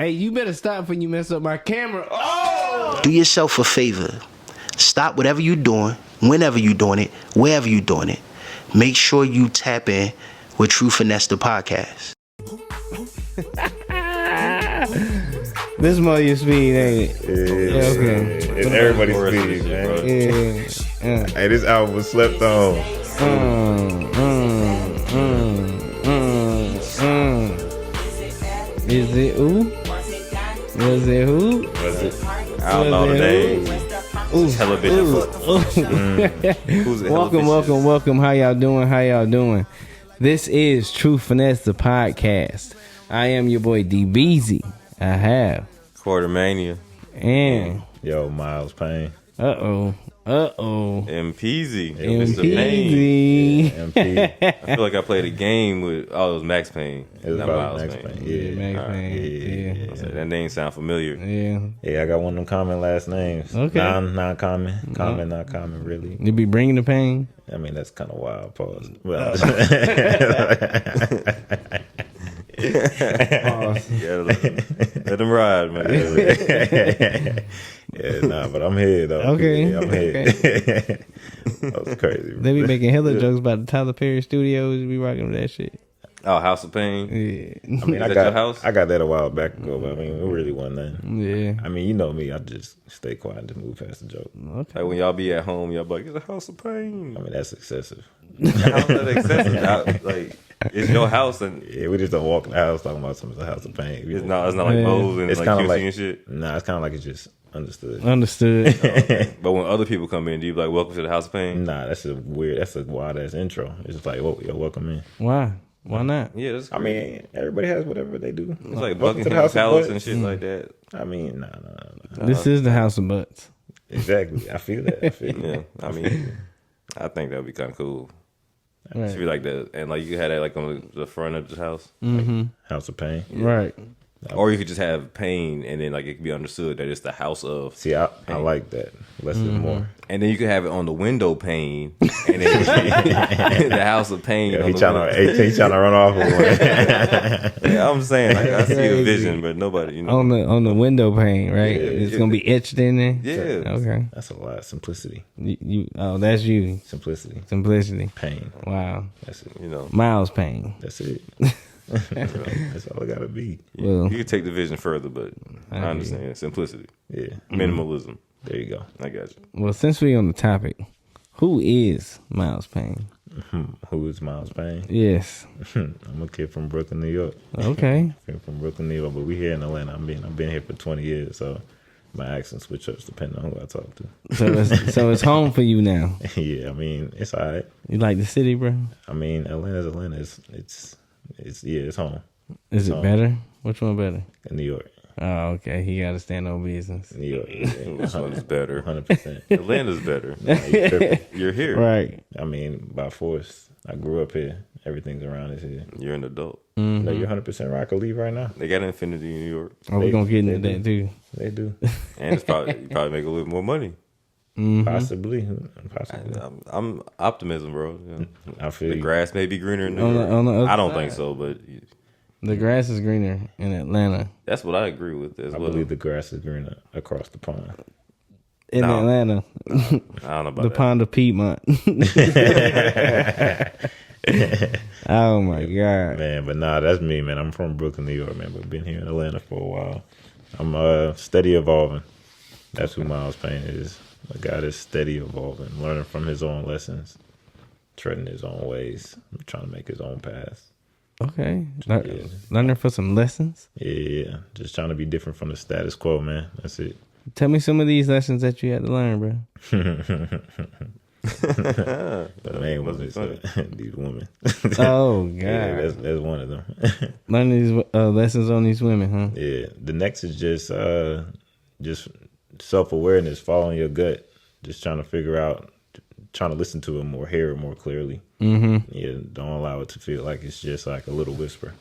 Hey, you better stop when you mess up my camera. Oh! Do yourself a favor. Stop whatever you're doing, whenever you're doing it, wherever you're doing it. Make sure you tap in with True Finesse the podcast. This more your speed, ain't it? Yeah, okay. It's everybody's speed, man. Yeah. Hey, this album was slept on. Is it who? Was it who? Was it? I don't know the name. Television. Welcome. How y'all doing? This is True Finesse the podcast. I am your boy DBZ. I have Quartermania. And Yo, Myles Payne. MPZ. Mr. MPZ. Payne. Yeah, MP. I feel like I played a game with it was Max Payne. It was not about Myles Max Payne. Payne. Yeah. Max Payne. I said, that name sound familiar. Yeah, I got one of them common last names. Okay. Non-common. Common, not common, really. You be bringing the pain. I mean, that's kind of wild. Pause. Well, Yeah, let them ride, man. Yeah, nah, but I'm here, though. Okay. Yeah, I'm here. That was crazy. They be making hella jokes about the Tyler Perry Studios. You be rocking with that shit. Oh, House of Pain. Yeah. I mean, Is that your house? I got that a while back ago, but I mean, it really wasn't nothing. Yeah. I mean, you know me, I just stay quiet and just move past the joke. Okay. Like when y'all be at home, y'all be like, it's a House of Pain. I mean, that's excessive. How's that excessive? Like, it's your house and Yeah, we just don't walk in the house talking about something's a house of pain. it's not like Moe's and It's like kind of QC like and shit. Nah, it's kind of like it's just understood. Understood. But when other people come in, do you be like, welcome to the House of Pain? Nah, that's a wild ass intro. It's just like, yo, welcome in. Why? Why not? Yeah, that's I mean, everybody has whatever they do. it's like Welcome to the Buckingham House of Palace and Butts. shit like that. I mean, nah. This is the House of Butts. Exactly. I feel that. Yeah, I mean, I think that would be kind of cool. Right. Should be like that, and like you could have that like on the front of the house, House of Pain. Right. or you could just have Pain, and then like it could be understood that it's the house of. See, I like that. Less is more. And then you could have it on the window pane, and then the House of Pain. Yeah, on he the trying to run off with one. yeah, I'm saying like, I see the vision, but nobody, you know. On the window pane, right? It's gonna be etched in there. Yeah. Okay. That's a lot. Simplicity. That's you. Simplicity. Pain. Wow. That's it. You know, Myles Payne. That's it. That's all it gotta be. Well, you could take the vision further, but I understand simplicity, Yeah. minimalism. There you go. I got you. well, since we on the topic, who is Myles Payne? Who is Myles Payne? Yes. I'm a kid from Brooklyn, New York. Okay. From Brooklyn, New York, but we here in Atlanta. I've been here for 20 years, so my accent switch ups depending on who I talk to. So it's home for you now. Yeah, I mean, it's all right. You like the city, bro? I mean, Atlanta's Atlanta. It's home. Is it better? Which one better? In New York. Oh, okay. He got to stand on business. New York. This one's better. 100%. Atlanta's better. You're here. Right. I mean, by force. I grew up here. Everything's around us here. You're an adult. No, you're 100% right. I could leave right now. They got Infinity in New York, Oh, we're going to get into they that, too. They do. and it's probably you probably make a little more money. Possibly. I'm optimism, bro. Yeah. I feel The you. grass may be greener in New On the- York. on the other I don't side. think so, but The grass is greener in Atlanta. that's what I agree with as I well. believe the grass is greener across the pond. In No. Atlanta. I don't know about The that. pond of Piedmont. Oh, my God. Man, but nah, that's me, man. I'm from Brooklyn, New York, man, but been here in Atlanta for a while. I'm steady evolving. That's who Myles Payne is. A guy that's steady evolving, learning from his own lessons, treading his own ways, trying to make his own path. Okay. Learning for some lessons. Yeah, just trying to be different from the status quo, man. That's it. Tell me some of these lessons that you had to learn, bro. The main one is these women. Oh, God. Yeah, that's one of them. Learning these lessons on these women, huh? Yeah, the next is just self-awareness, following your gut, just trying to figure out, trying to listen to it more, hear it more clearly. Mm-hmm. Yeah, don't allow it to feel like it's just like a little whisper.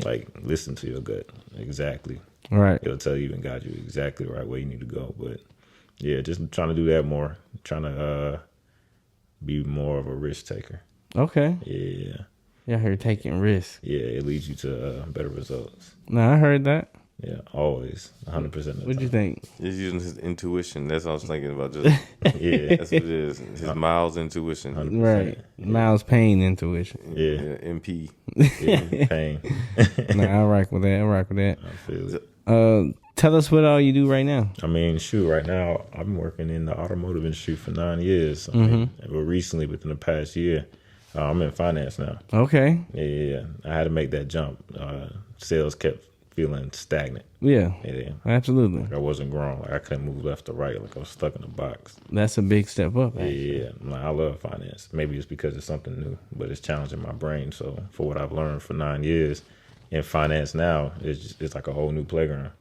Like, listen to your gut, exactly. Right. It'll tell you and guide you exactly the right way you need to go. But yeah, just trying to do that more, trying to be more of a risk taker. Okay. Yeah, Y'all here taking risks. yeah, it leads you to better results. No, I heard that. Yeah, always 100%. What'd you think? He's using his intuition. That's what I was thinking about. Just Yeah, that's what it is. His Myles intuition. 100%. Right. Myles Payne intuition. Yeah, MP. yeah, pain. Nah, I rock with that. I feel it. Tell us what all you do right now. I mean, shoot, right now I've been working in the automotive industry for 9 years. I mean, but recently, within the past year, I'm in finance now. Okay. Yeah. I had to make that jump. Sales kept feeling stagnant. Yeah. Yeah. Absolutely. I wasn't growing. Like I couldn't move left or right. Like I was stuck in a box. That's a big step up. Yeah. Like, I love finance. Maybe it's because it's something new, but it's challenging my brain. So for what I've learned for 9 years in finance now, it's like a whole new playground.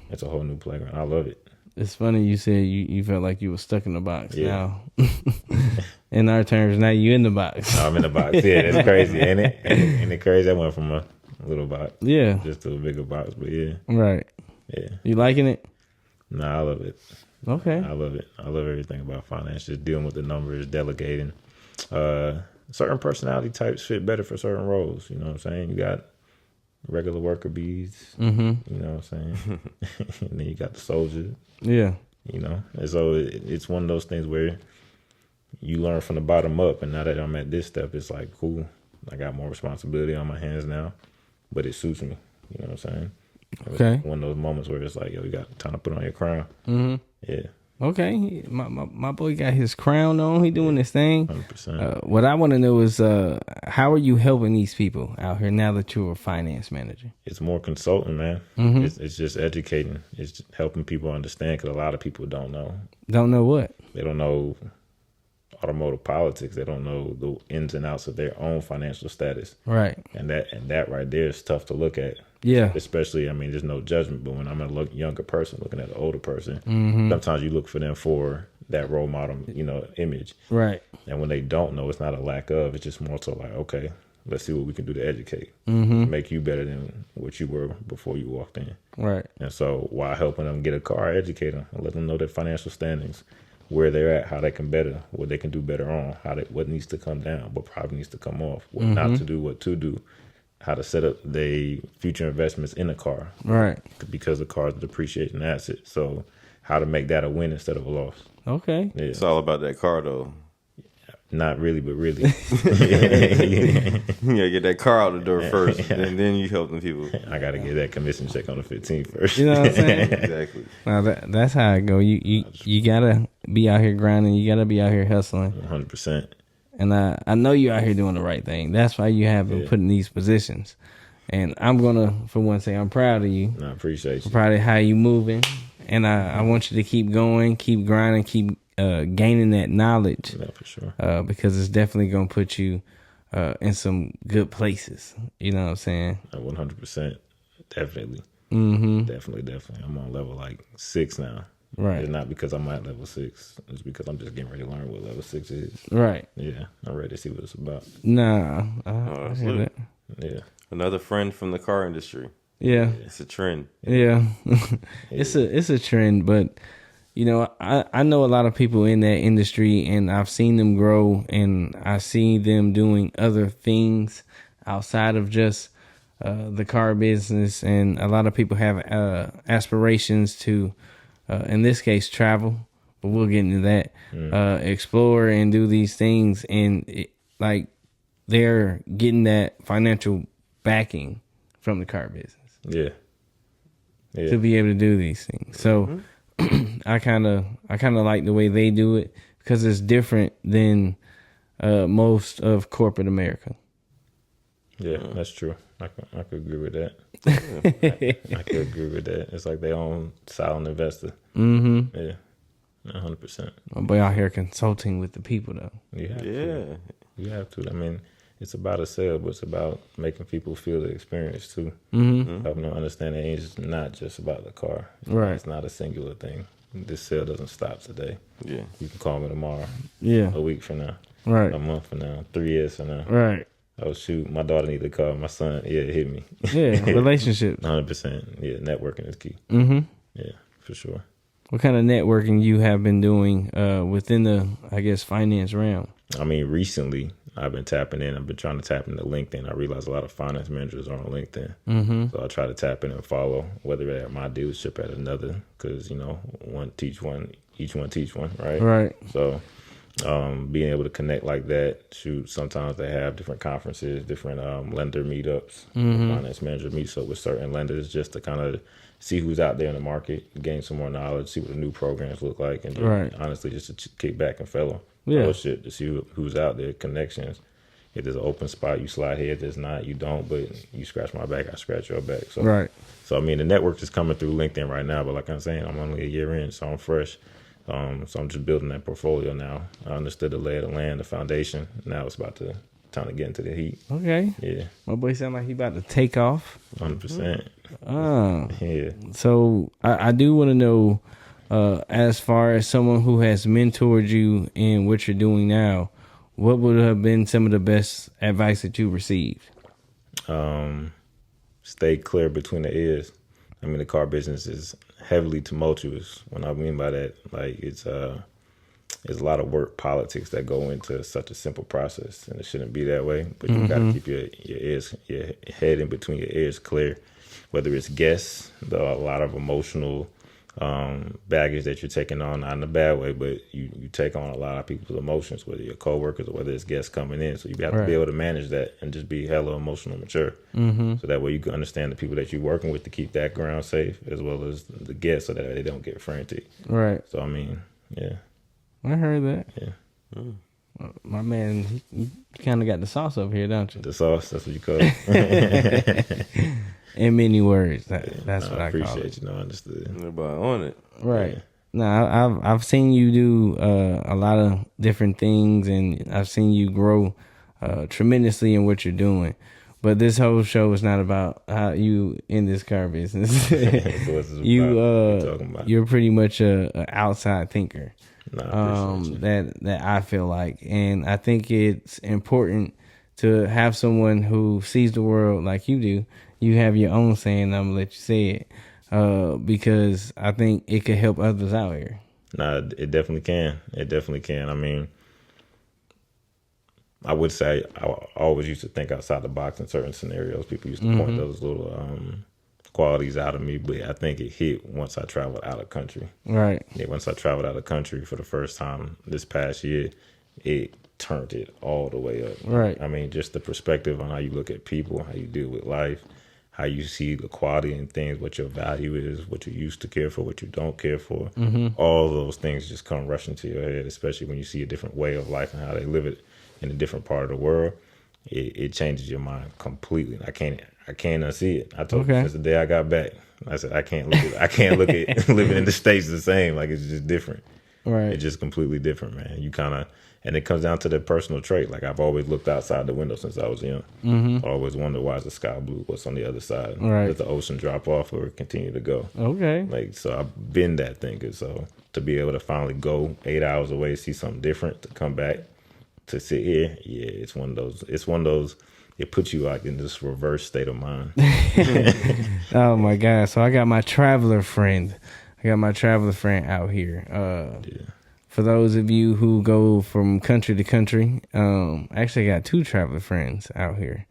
It's a whole new playground. I love it. It's funny you said you felt like you were stuck in the box. Yeah. Now, in our terms, now you in the box. I'm in the box. Yeah, it's crazy, ain't it? Ain't it crazy? I went from a little box, Yeah. just to a bigger box. But yeah, Right. yeah. You liking it? Nah, I love it. Okay. I love it. I love everything about finance. Just dealing with the numbers, delegating. Certain personality types fit better for certain roles. You know what I'm saying? You got regular worker bees. You know what I'm saying? And then you got the soldier. Yeah. You know, and so it's one of those things where you learn from the bottom up. And now that I'm at this step, it's like, cool. I got more responsibility on my hands now, but it suits me. You know what I'm saying? Okay. It's one of those moments where it's like, yo, you got time to put on your crown. Yeah, Okay. My boy got his crown on. He doing his thing. 100%. What I want to know is how are you helping these people out here now that you're a finance manager? It's more consulting, man. It's just educating. It's just helping people understand, because a lot of people don't know. Don't know what? They don't know automotive politics. They don't know the ins and outs of their own financial status. Right. And that right there is tough to look at. Yeah. Especially, I mean, there's no judgment, but when I'm a younger person looking at an older person, sometimes you look for them for that role model, image. Right. And when they don't know, it's not a lack of, it's just more so like, okay, let's see what we can do to educate, make you better than what you were before you walked in. Right. And so while helping them get a car, educate them and let them know their financial standings, where they're at, how they can better, what they can do better on, what needs to come down, what probably needs to come off, what not to do, what to do, how to set up the future investments in a car. Right. Because the car is a depreciating asset. So how to make that a win instead of a loss. Okay. Yeah. It's all about that car, though. Not really, but really. You gotta get that car out the door first, and then you help the people. I got to get that commission check on the 15th first. You know what I'm saying? Exactly. Now that's how it go. You gotta be out here grinding. You gotta be out here hustling. 100%. And I know you out here doing the right thing. That's why you have been put in these positions. And I'm gonna, for one, say I'm proud of you. I appreciate you. I'm proud of how you moving. And I want you to keep going, keep grinding, keep gaining that knowledge. Yeah, for sure. Because it's definitely gonna put you in some good places. You know what I'm saying? 100%. Definitely. Definitely. I'm on level like 6 now. Right. It's not because I'm at level 6. It's because I'm just getting ready to learn what level 6 is. Right. Yeah. I'm ready to see what it's about. Nah. I hear that. Yeah. Another friend from the car industry. Yeah. It's a trend. Yeah. It's a trend, but I know a lot of people in that industry, and I've seen them grow, and I see them doing other things outside of just the car business, and a lot of people have aspirations to, in this case, travel, but we'll get into that, explore and do these things, and they're getting that financial backing from the car business. Yeah. To be able to do these things. So I kind of like the way they do it, because it's different than most of corporate America. Yeah, that's true. I could agree with that. I could agree with that. It's like their own silent investor. Yeah, 100%. My boy out here consulting with the people, though. You have to. You have to. I mean, it's about a sale, but it's about making people feel the experience too. Helping them understand that it's not just about the car. Right. It's not a singular thing. This sale doesn't stop today. Yeah. You can call me tomorrow. Yeah. A week from now. Right. A month from now. 3 years from now. Right. Oh shoot, my daughter needs a car. My son, it hit me. Yeah, relationships. 100%. Yeah, networking is key. Yeah, for sure. What kind of networking you have been doing within the, I guess, finance realm? I mean, recently I've been tapping in. I've been trying to tap into LinkedIn. I realize a lot of finance managers are on LinkedIn. So I try to tap in and follow, whether they're at my dealership at another, because, one teach one, each one teach one, right? Right. So being able to connect like that, sometimes they have different conferences, different lender meetups, finance manager meets up with certain lenders just to kind of see who's out there in the market, gain some more knowledge, see what the new programs look like, and just, honestly just to kick back and fellowship to see who's out there, connections. If there's an open spot, you slide here. If there's not, you don't. But you scratch my back, I scratch your back. So, So I mean, the network is coming through LinkedIn right now. But like I'm saying, I'm only a year in, so I'm fresh. So I'm just building that portfolio now. I understood the lay of the land, the foundation. Now it's about to time to get into the heat. Okay. Yeah. My boy sound like he about to take off. 100%. Yeah. So I do want to know, as far as someone who has mentored you in what you're doing now, what would have been some of the best advice that you received? Stay clear between the ears. I mean, the car business is heavily tumultuous. What I mean by that, like, it's a lot of work politics that go into such a simple process, and it shouldn't be that way. But you got to keep your ears, your head in between your ears clear. Whether it's guests, a lot of emotional baggage that you're taking on, not in a bad way, but you take on a lot of people's emotions, whether you're coworkers or whether it's guests coming in. So you have to be able to manage that and just be hella emotional mature. So that way you can understand the people that you're working with to keep that ground safe, as well as the guests, so that they don't get frantic. Right. So I mean, yeah. I heard that. Yeah. My man, he kind of got the sauce over here, don't you? The sauce, that's what you call it. In many words, that's what I call it. I appreciate you. I understood. Everybody on it. Right. No, I've seen you do a lot of different things, and I've seen you grow tremendously in what you're doing. But this whole show is not about how you in this car business. You're pretty much a outside thinker. That I feel like, and I think it's important to have someone who sees the world like you do. You have your own saying. I'm gonna let you say it because I think it could help others out here. Nah, it definitely can. It definitely can. I mean, I would say I always used to think outside the box in certain scenarios. People used to point those little qualities out of me, but I think it hit once I traveled out of country. Right. Yeah, once I traveled out of country for the first time this past year, it turned it all the way up. Right. I mean, just the perspective on how you look at people, how you deal with life, how you see the quality in things, what your value is, what you used to care for, what you don't care for. All those things just come rushing to your head, especially when you see a different way of life and how they live it in a different part of the world. It changes your mind completely. I can't unsee it. I told you since the day I got back. I said I can't look at living in the States the same. Like, it's just different. Right. It's just completely different, man. You kind of, and it comes down to the personal trait. Like, I've always looked outside the window since I was young. I always wondered, why is the sky blue? What's on the other side? Right. Does the ocean drop off or continue to go? Okay. Like, so I've been that thinker. So to be able to finally go 8 hours away, see something different, to come back to sit here, yeah, it's one of those. It puts you like in this reverse state of mind. Oh my God! So I got my traveler friend. Out here. For those of you who go from country to country, actually I got two traveler friends out here.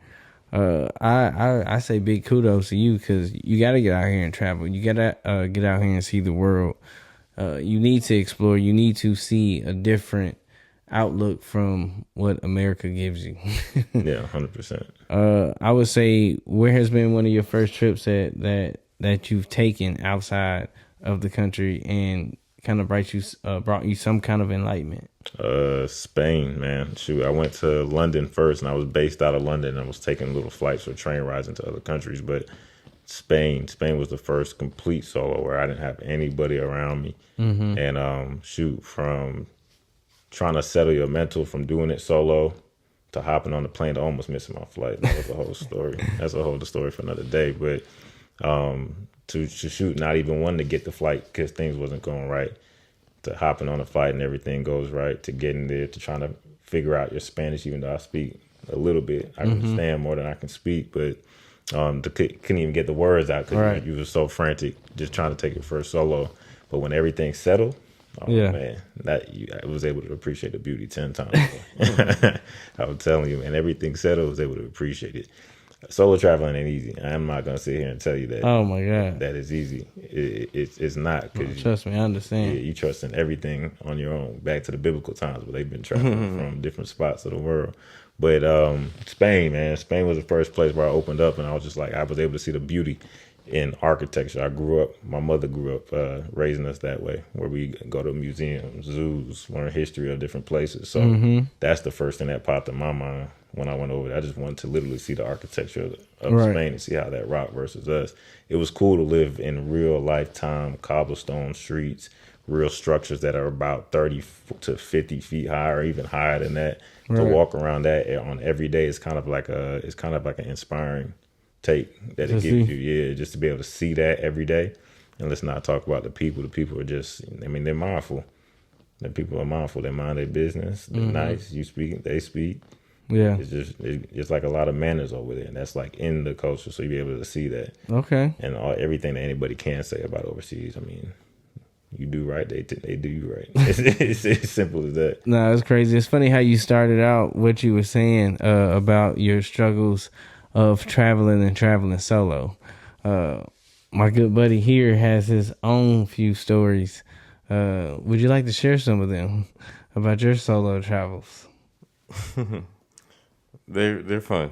I say big kudos to you, because you got to get out here and travel. You got to get out here and see the world. You need to explore. You need to see a different outlook from what America gives you. Yeah, 100%. I would say, where has been one of your first trips that you've taken outside of the country and kind of brought you some kind of enlightenment? Spain, man. Shoot, I went to London first, and I was based out of London. I was taking little flights or train rides into other countries, but Spain was the first complete solo where I didn't have anybody around me. And from trying to settle your mental from doing it solo to hopping on the plane to almost missing my flight. That was a whole story. That's a whole story for another day. But to shoot, not even wanting to get the flight because things wasn't going right, to hopping on the flight and everything goes right, to getting there, to trying to figure out your Spanish, even though I speak a little bit. I understand more than I can speak, but couldn't even get the words out because you were so frantic just trying to take it first solo. But when everything settled, Oh Yeah. man, I was able to appreciate the beauty 10 times more. I was telling you, man, everything settled, I was able to appreciate it. Solo traveling ain't easy. I'm not gonna sit here and tell you that. Oh my God. That is easy. It's not, because Trust me, I understand. you trust in everything on your own. Back to the biblical times where they've been traveling from different spots of the world. But Spain, man, Spain was the first place where I opened up, and I was just like, I was able to see the beauty in architecture. My mother grew up raising us that way, where we go to museums, zoos, learn history of different places. So that's the first thing that popped in my mind when I went over there. I just wanted to literally see the architecture of Right. Spain and see how that rock versus us. It was cool to live in real lifetime cobblestone streets, real structures that are about 30 to 50 feet high or even higher than that. To Right. walk around that on every day is kind of like an inspiring take that it To gives see. you. Yeah, just to be able to see that every day. And let's not talk about the people. The people are just, I mean, they're mindful. The people are mindful. They mind their business. They're nice. You speak, they speak. Yeah. It's like a lot of manners over there, and that's like in the culture. So you be able to see that, Okay. and everything that anybody can say about overseas. I mean, you do right, they do you right. It's as simple as that. No, it's crazy. It's funny how you started out what you were saying about your struggles of traveling solo. My good buddy here has his own few stories. Would you like to share some of them about your solo travels? They're fun.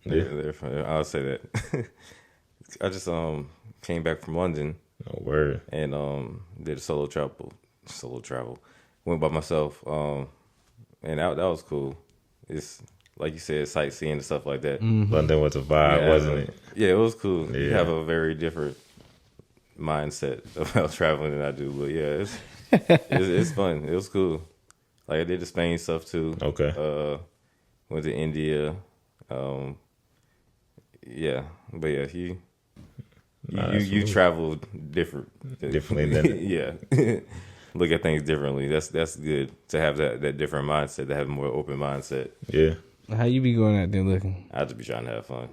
Yeah. They're fun. I'll say that. I just came back from London No word. and did a solo travel. Went by myself. And that was cool. It's like you said, sightseeing and stuff like that. London was a vibe, Yeah, wasn't it? Yeah, it was cool. You Yeah. have a very different mindset about traveling than I do, but yeah, it's fun. It was cool. Like I did the Spain stuff too. Okay. Went to India. Yeah, but yeah, you traveled Differently than yeah. Look at things differently. That's good to have that different mindset, to have a more open mindset. Yeah. How you be going out there looking? I just be trying to have fun.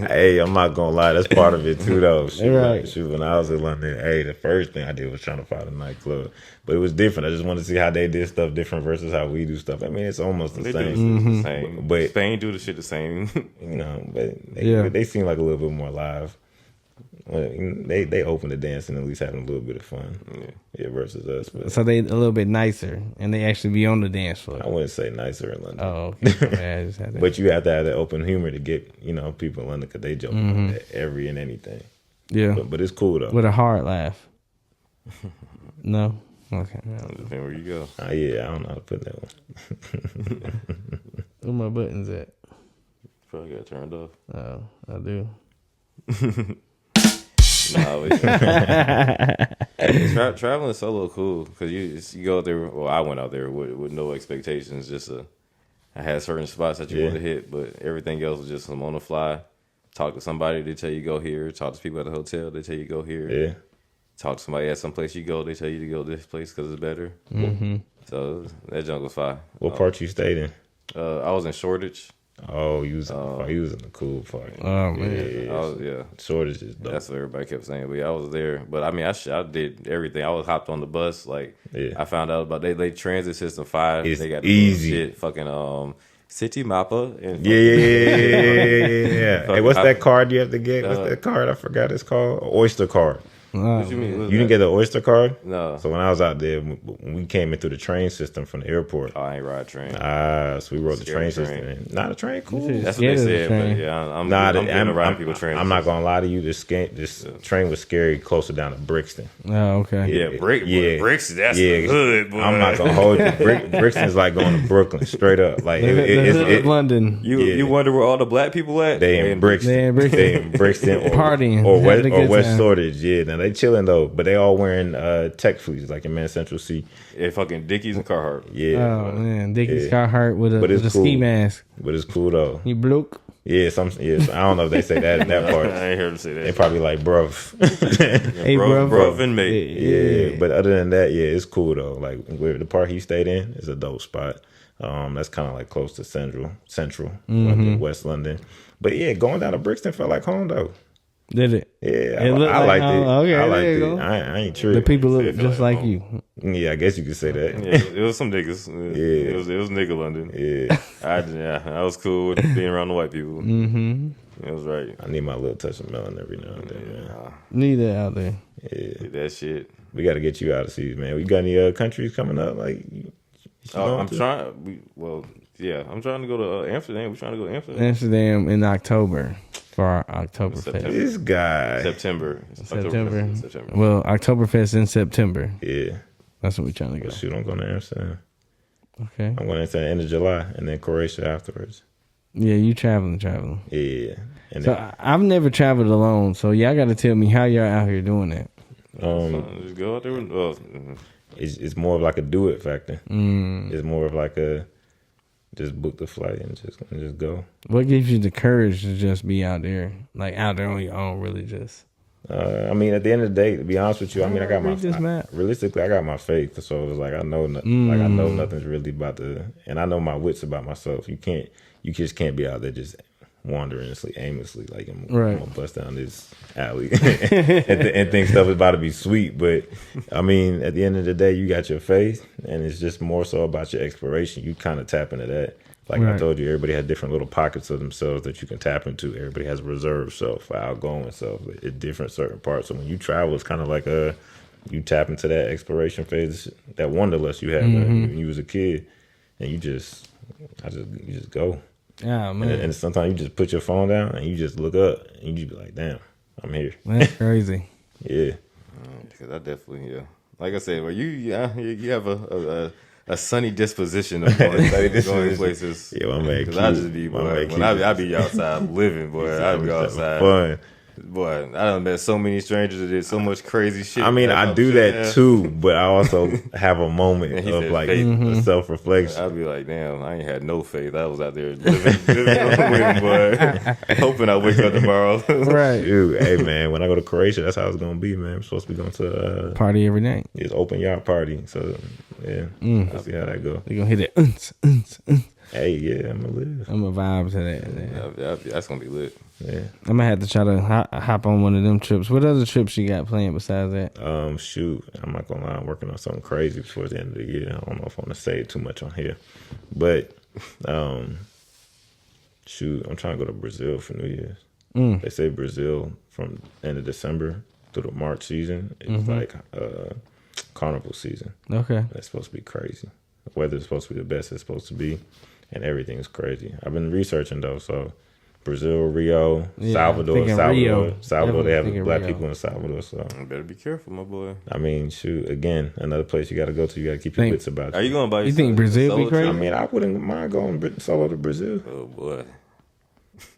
Hey, I'm not gonna lie, that's part of it too, though. Right. Shoot, when I was in London, hey, the first thing I did was trying to find a nightclub, but it was different. I just wanted to see how they did stuff different versus how we do stuff. I mean, it's almost the They same, do the same. But- Spain do the shit the same. you know. But Yeah. they seem like a little bit more live. Well, they open to dancing, at least having a little bit of fun. Yeah, versus us. But So they a little bit nicer, and they actually be on the dance floor. I wouldn't say nicer in London. Oh, okay. Yeah, I just had that. But you have to have that open humor to get people in London, because they joke about every and anything. yeah, But it's cool though. with a hard laugh. No, okay. Depending where you go. Yeah, I don't know how to put that one. Where my buttons at? Probably got turned off. Oh, I do. No, traveling solo cool because you go out there. Well, I went out there with no expectations. I had certain spots that you want to hit, but everything else was just on the fly. Talk to somebody, they tell you go here. Talk to people at the hotel, they tell you go here. Yeah. Talk to somebody at some place you go, they tell you to go this place because it's better. So that junk was fire. What part you stayed in? I was in Shoreditch. Oh, you was in the cool part. Oh man, Yeah. Shortage is dope. That's what everybody kept saying. But yeah, I was there. But I mean, I did everything. I was hopped on the bus. Like, I found out about they transit system 5. It's they got easy. Shit, fucking City Mappa. And Yeah. Hey, what's that card you have to get? What's that card? I forgot it's called. Oyster card. What you mean? You didn't get the Oyster card? No. So when I was out there, when we came in through the train system from the airport. Oh, I ain't ride train. So we rode the train Scary system. train. In. Not a train, cool. That's what they Scared of the said. train. But yeah, I'm getting around people train. I'm not gonna lie to you. This train was scary closer down to Brixton. oh okay. Yeah, Bricks. That's the hood. Boy. I'm not gonna hold you. Brixton's like going to Brooklyn, straight up. Like The hood of London. You wonder where all the black people at? They in Brixton. They in Brixton. They in Brixton or Partying. or West, Having a good West time. Shortage. Yeah, now they chilling though, but they all wearing tech fleets like in Man Central C. Yeah, fucking Dickies and Carhartt. Yeah, Oh man, Dickies Yeah. Carhartt with a, But it's with a ski cool. mask. but it's cool though. You bloke. Yeah, I don't know if they say that in that part. I ain't heard them say that. They probably like bruv. Hey, bro. Bruv and mate. Yeah, but other than that, yeah, it's cool though. Like where the part he stayed in is a dope spot. That's kind of like close to Central London, West London. But yeah, going down to Brixton felt like home though. Did it? Yeah, It looked I liked like it. home? Okay, I liked there you it. go. I ain't tripping. The people look It feel just like like you. Yeah, I guess you could say that. Yeah, it was some niggas. Yeah. It was nigga London. Yeah, I was cool with being around the white people. Mm-hmm. It was right. I need my little touch of melon every now and then, man. Nah, Need that out there. Yeah, did that shit. we got to get you out of season, man. We got any countries coming up? Like, I'm trying. I'm trying to go to Amsterdam. We're trying to go to Amsterdam. Amsterdam in October for our Oktoberfest. September. This guy. September. September. September. Well, Oktoberfest in September. Yeah, That's what we're trying to go. shoot, I'm going to Amsterdam. Okay. I'm going to Amsterdam end of July, and then Croatia afterwards. Yeah, you traveling. Yeah, and So I've never traveled alone. So y'all got to tell me how y'all out here doing that. Just go out there. It's more of like a do it factor. Mm. It's more of like a just book the flight and just go. What gives you the courage to just be out there, like out there on your own? Really, just I mean, at the end of the day, to be honest with you, I mean, I got read this map. realistically, I got my faith. So it was like I know, like I know nothing's really about to, and I know my wits about myself. You just can't be out there just wandering aimlessly. Like I'm gonna bust down this alley and think stuff is about to be sweet. But I mean, at the end of the day, you got your faith, and it's just more so about your exploration. You kind of tap into that. Like I told you, everybody has different little pockets of themselves that you can tap into. Everybody has a reserve self, outgoing self, at different certain parts. So when you travel, it's kind of like you tap into that exploration phase, that wanderlust you had when you was a kid, and you just go. Yeah, man. And sometimes you just put your phone down and you just look up and you just be like, damn, I'm here. That's crazy. Yeah. Because I definitely, like I said, well, you have a sunny disposition of going places. Yeah, my man. Because I just be, boy, when I be outside living, boy, I be outside. Fun. Boy, I done met so many strangers that did so much crazy shit. I mean, I do that too, but I also have a moment of like self-reflection. I'd be like, damn, I ain't had no faith. I was out there living boy, hoping I wake up tomorrow. Right. Dude, hey man, when I go to Croatia, that's how it's gonna be, man. I'm supposed to be going to Party every night. It's open yard party, so yeah, I'll see how that go. They gonna hit it. Hey, yeah, I'm gonna live. I'm a vibe to that. Yeah, that's gonna be lit. Yeah. I'm gonna have to try to hop on one of them trips. What other trips you got planned besides that? Shoot, I'm not gonna lie, I'm working on something crazy towards the end of the year. I don't know if I want to say too much on here, but shoot, I'm trying to go to Brazil for New Year's. They say Brazil from end of December through the March season is like carnival season. Okay. It's supposed to be crazy. The weather's supposed to be the best it's supposed to be, and everything is crazy. I've been researching though, so Brazil, Rio, Salvador. They have black people in Salvador, so You better be careful, my boy. I mean, shoot, again, another place you got to go to. You got to keep your wits about you. Are you going by You think Brazil be crazy? I mean, I wouldn't mind going solo to Brazil. Oh boy.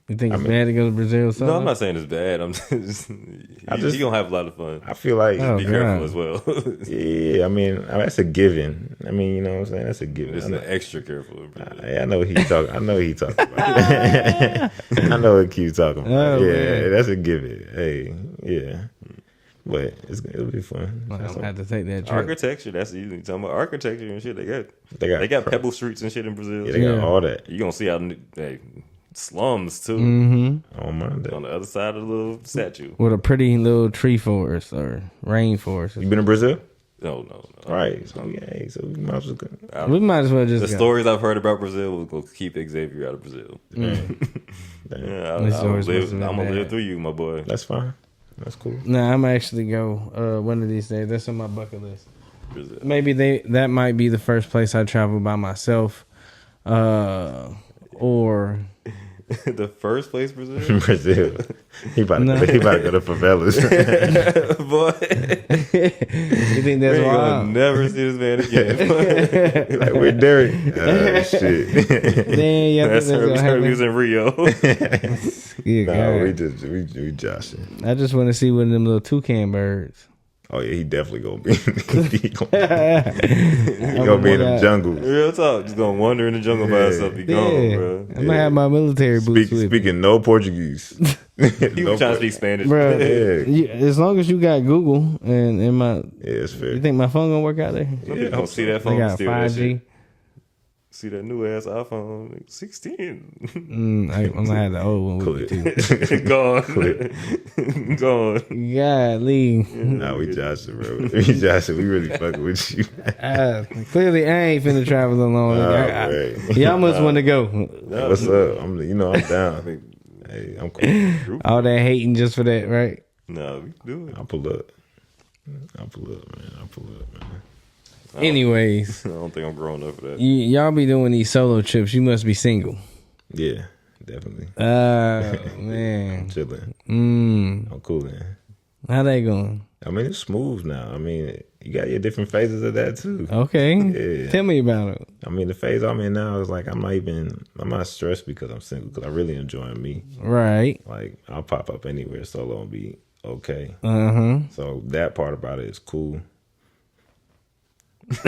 You think it's bad to go to Brazil? No, I'm not saying it's bad. I'm just you gonna have a lot of fun. I feel like Oh, be careful as well. yeah, I mean, that's a given. I mean, you know what I'm saying? That's a given. It's an extra careful. I know what he's talking. I know what he's talking about. I know what he's talking about. Oh, yeah, man. that's a given. Hey, yeah, but it'll be fun. I'm gonna have to take that trip. Architecture, that's easy. Talking about architecture and shit. They got pebble streets and shit in Brazil. Yeah, they got all that. You gonna see how slums too. Mm-hmm. I don't mind that. On the other side of the little statue. With a pretty little tree forest or rainforest. You been to Brazil? No. Right. So we might as well go. We might as well just The go. stories I've heard about Brazil will go keep Xavier out of Brazil. Damn. Yeah, These I'm stories gonna must have been live bad. through you, my boy. That's fine. That's cool. Nah, I'm actually go one of these days. That's on my bucket list. Brazil. Maybe that might be the first place I travel by myself. Or The first place Brazil? Brazil. He about to go to favelas. Boy. you think that's We ain't why? gonna never see this man again. Like, we're Derek. Shit. Then you That's think that's her. gonna He was happen? in Rio. Yeah, No, God. we joshing. I just want to see one of them little toucan birds. Oh yeah, he definitely gonna be. he gonna be in them jungles. Real talk. Just gonna wander in the jungle by himself. Be gone, bro. I'm gonna have my military boots with me. Speaking no Portuguese. He was trying to speak Spanish. Bro, Yeah. as long as you got Google and my, Yeah, it's fair. you think my phone gonna work out there? Some people don't see that They phone. got Steal that 5G. shit. See that new ass iPhone 16. I'm gonna have the old one with me too. Gone. Gone. Golly. Nah, we joshing, bro. We joshing. We really fucking with you. Clearly, I ain't finna travel alone. Right. Y'all must want to go. What's up? I'm down. Hey, I'm cool. All that hating just for that, right? No, we can do it. I'll pull up, man. Anyways, I don't think I'm growing up for that. y'all be doing these solo trips. You must be single. Yeah, definitely. Oh man, I'm chilling. I'm cooling. How they going? I mean, it's smooth now. I mean, you got your different phases of that too. Okay, Yeah. tell me about it. I mean, the phase I'm in now is like I'm not stressed because I'm single because I really enjoy me. Right. Like I'll pop up anywhere solo and be okay. So that part about it is cool. My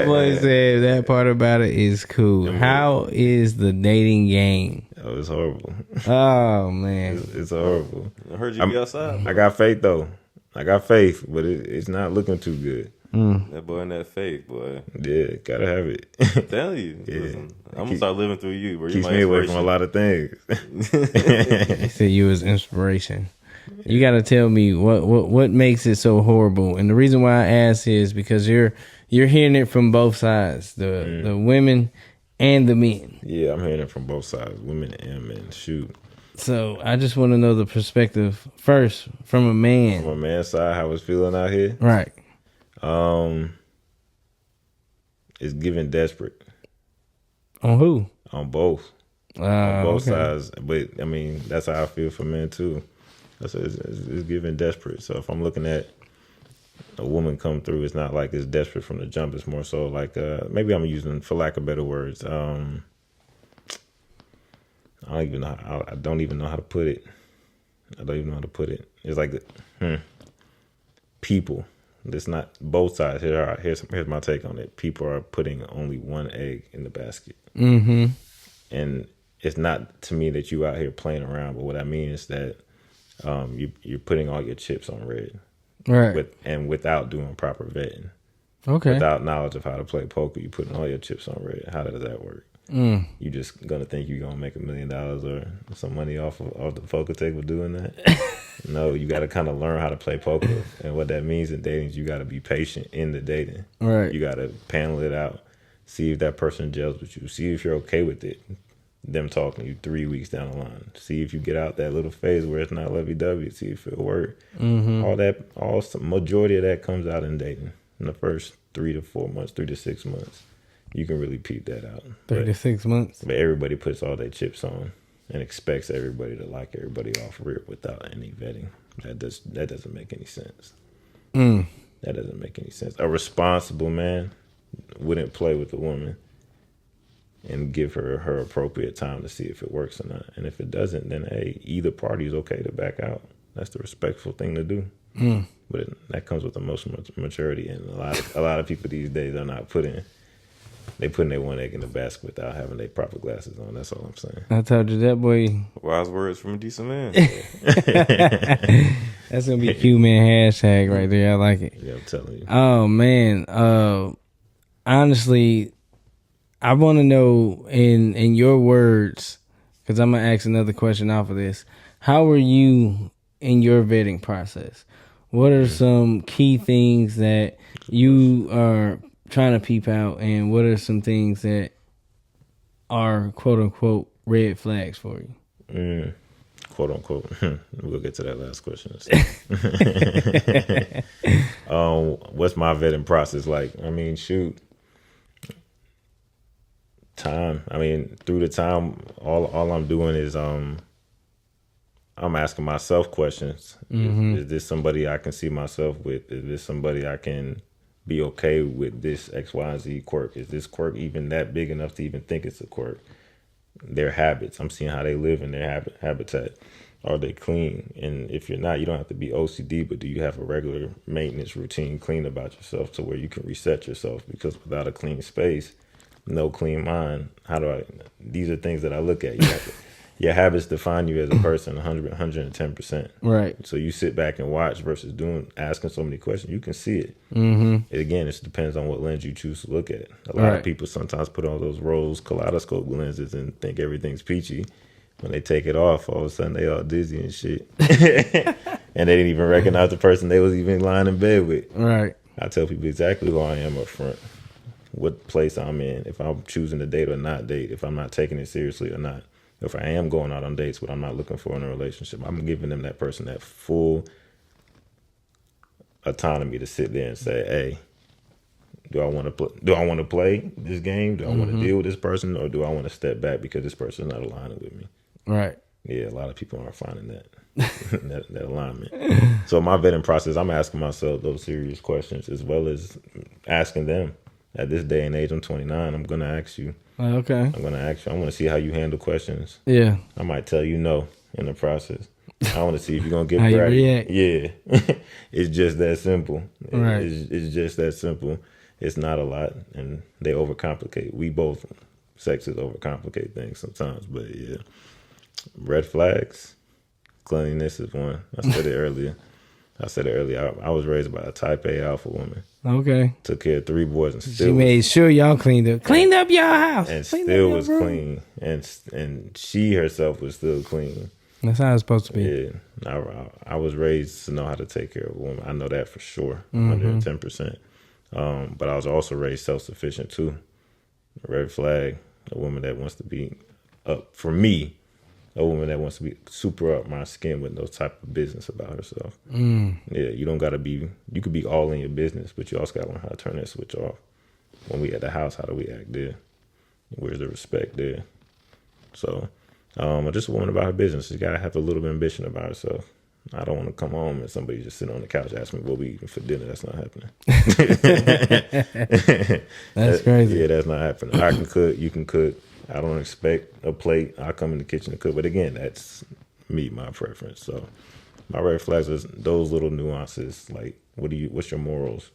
boy said that part about it is cool. How is the dating game? Oh, it's horrible. Oh man, It's horrible. I heard you be outside. I got faith though. I got faith, but it's not looking too good. That boy in that faith, boy. Yeah, gotta have it. I'm telling you. Yeah. Listen, I'm gonna start living through you. Bro. Keeps me away from a lot of things. he said you was inspiration. You got to tell me what makes it so horrible, and the reason why I ask is because you're hearing it from both sides, the women and the men. Yeah, I'm hearing it from both sides, women and men. Shoot. So I just want to know the perspective first from a man. From a man's side, how it's feeling out here. Right. It's giving desperate. On who? On both. On both okay. sides. But I mean, that's how I feel for men too. It's giving desperate. So if I'm looking at a woman come through, it's not like it's desperate from the jump. It's more so like maybe I'm using, for lack of better words, I don't even know how to put it. It's like people. It's not both sides. Here's my take on it. People are putting only one egg in the basket. Mm-hmm. And it's not to me that you out here playing around, but what I mean is that you're putting all your chips on red, Right. without doing proper vetting, Okay. without knowledge of how to play poker. You putting all your chips on red. How does that work? You just gonna think you're gonna make $1 million or some money off the poker table doing that? No, you got to kind of learn how to play poker, and what that means in dating is you got to be patient in the dating. Right. You got to panel it out, see if that person gels with you, see if you're okay with it. Them talking to you 3 weeks down the line. See if you get out that little phase where it's not lovey-dovey. See if it'll work. Majority of that comes out in dating in the first 3 to 4 months, 3 to 6 months. You can really peep that out. 3 to 6 months. But everybody puts all their chips on and expects everybody to like everybody off rip without any vetting. That doesn't make any sense. That doesn't make any sense. A responsible man wouldn't play with a woman and give her appropriate time to see if it works or not. And if it doesn't, then hey, either party is okay to back out. That's the respectful thing to do. But that comes with emotional maturity, and a lot of people these days are not putting their one egg in the basket without having their proper glasses on. That's all I'm saying. I told you that, boy. Wise words from a decent man. That's gonna be Q man hashtag right there. I like it. Yeah, I'm telling you. Oh man. Honestly, I want to know in your words, because I'm gonna ask another question off of this. How are you in your vetting process? What are some key things that you are trying to peep out, and what are some things that are quote unquote red flags for you? Quote unquote. We'll get to that last question. What's my vetting process like? I mean, shoot. Time. I mean, through the time, all I'm doing is I'm asking myself questions. Is this somebody I can see myself with? Is this somebody I can be okay with this X, Y, and Z quirk? Is this quirk even that big enough to even think it's a quirk? Their habits. I'm seeing how they live in their habitat. Are they clean? And if you're not, you don't have to be OCD, but do you have a regular maintenance routine clean about yourself to where you can reset yourself? Because without a clean space, no clean mind, these are things that I look at. You your habits define you as a person 110%. Right. So you sit back and watch versus asking so many questions. You can see it. Mm-hmm. Again, it depends on what lens you choose to look at. A lot of people sometimes put on those rose kaleidoscope lenses and think everything's peachy. When they take it off, all of a sudden they all dizzy and shit. And they didn't even recognize the person they was even lying in bed with. Right. I tell people exactly who I am up front, what place I'm in, if I'm choosing to date or not date, if I'm not taking it seriously or not. If I am going out on dates, what I'm not looking for in a relationship, I'm giving them that person that full autonomy to sit there and say, "Hey, do I want to play this game? Do I want to deal with this person, or do I want to step back because this person's not aligning with me?" Right. Yeah, a lot of people aren't finding that that alignment. So my vetting process, I'm asking myself those serious questions as well as asking them. At this day and age, I'm 29. I'm gonna ask you. Okay. I'm gonna ask you. I want to see how you handle questions. Yeah. I might tell you no in the process. I want to see if you're gonna get How you bratty. react. Yeah, it's just that simple. Right. It's just that simple. It's not a lot, and they overcomplicate. We both sexes overcomplicate things sometimes, but yeah. Red flags, cleanliness is one. I said it earlier. I was raised by a type A alpha woman. Okay. Took care of 3 boys and She still made sure y'all cleaned up your house, and cleaned still up was your room. clean, and she herself was still clean. That's how it's supposed to be. Yeah, I was raised to know how to take care of a woman. I know that for sure, 110%. But I was also raised self-sufficient too. A red flag, a woman that wants to be up for me. A woman that wants to be super up my skin with no type of business about herself. Yeah, you don't got to be, you could be all in your business, but you also got to learn how to turn that switch off. When we at the house, how do we act there? Where's the respect there? So, just a woman about her business. She got to have a little bit of ambition about herself. I don't want to come home and somebody just sitting on the couch asking me what we eating for dinner. That's not happening. That's crazy. Yeah, that's not happening. I can cook, you can cook. I don't expect a plate. I come in the kitchen to cook. But again, that's me, my preference. So my red flags is those little nuances. Like, what's your morals?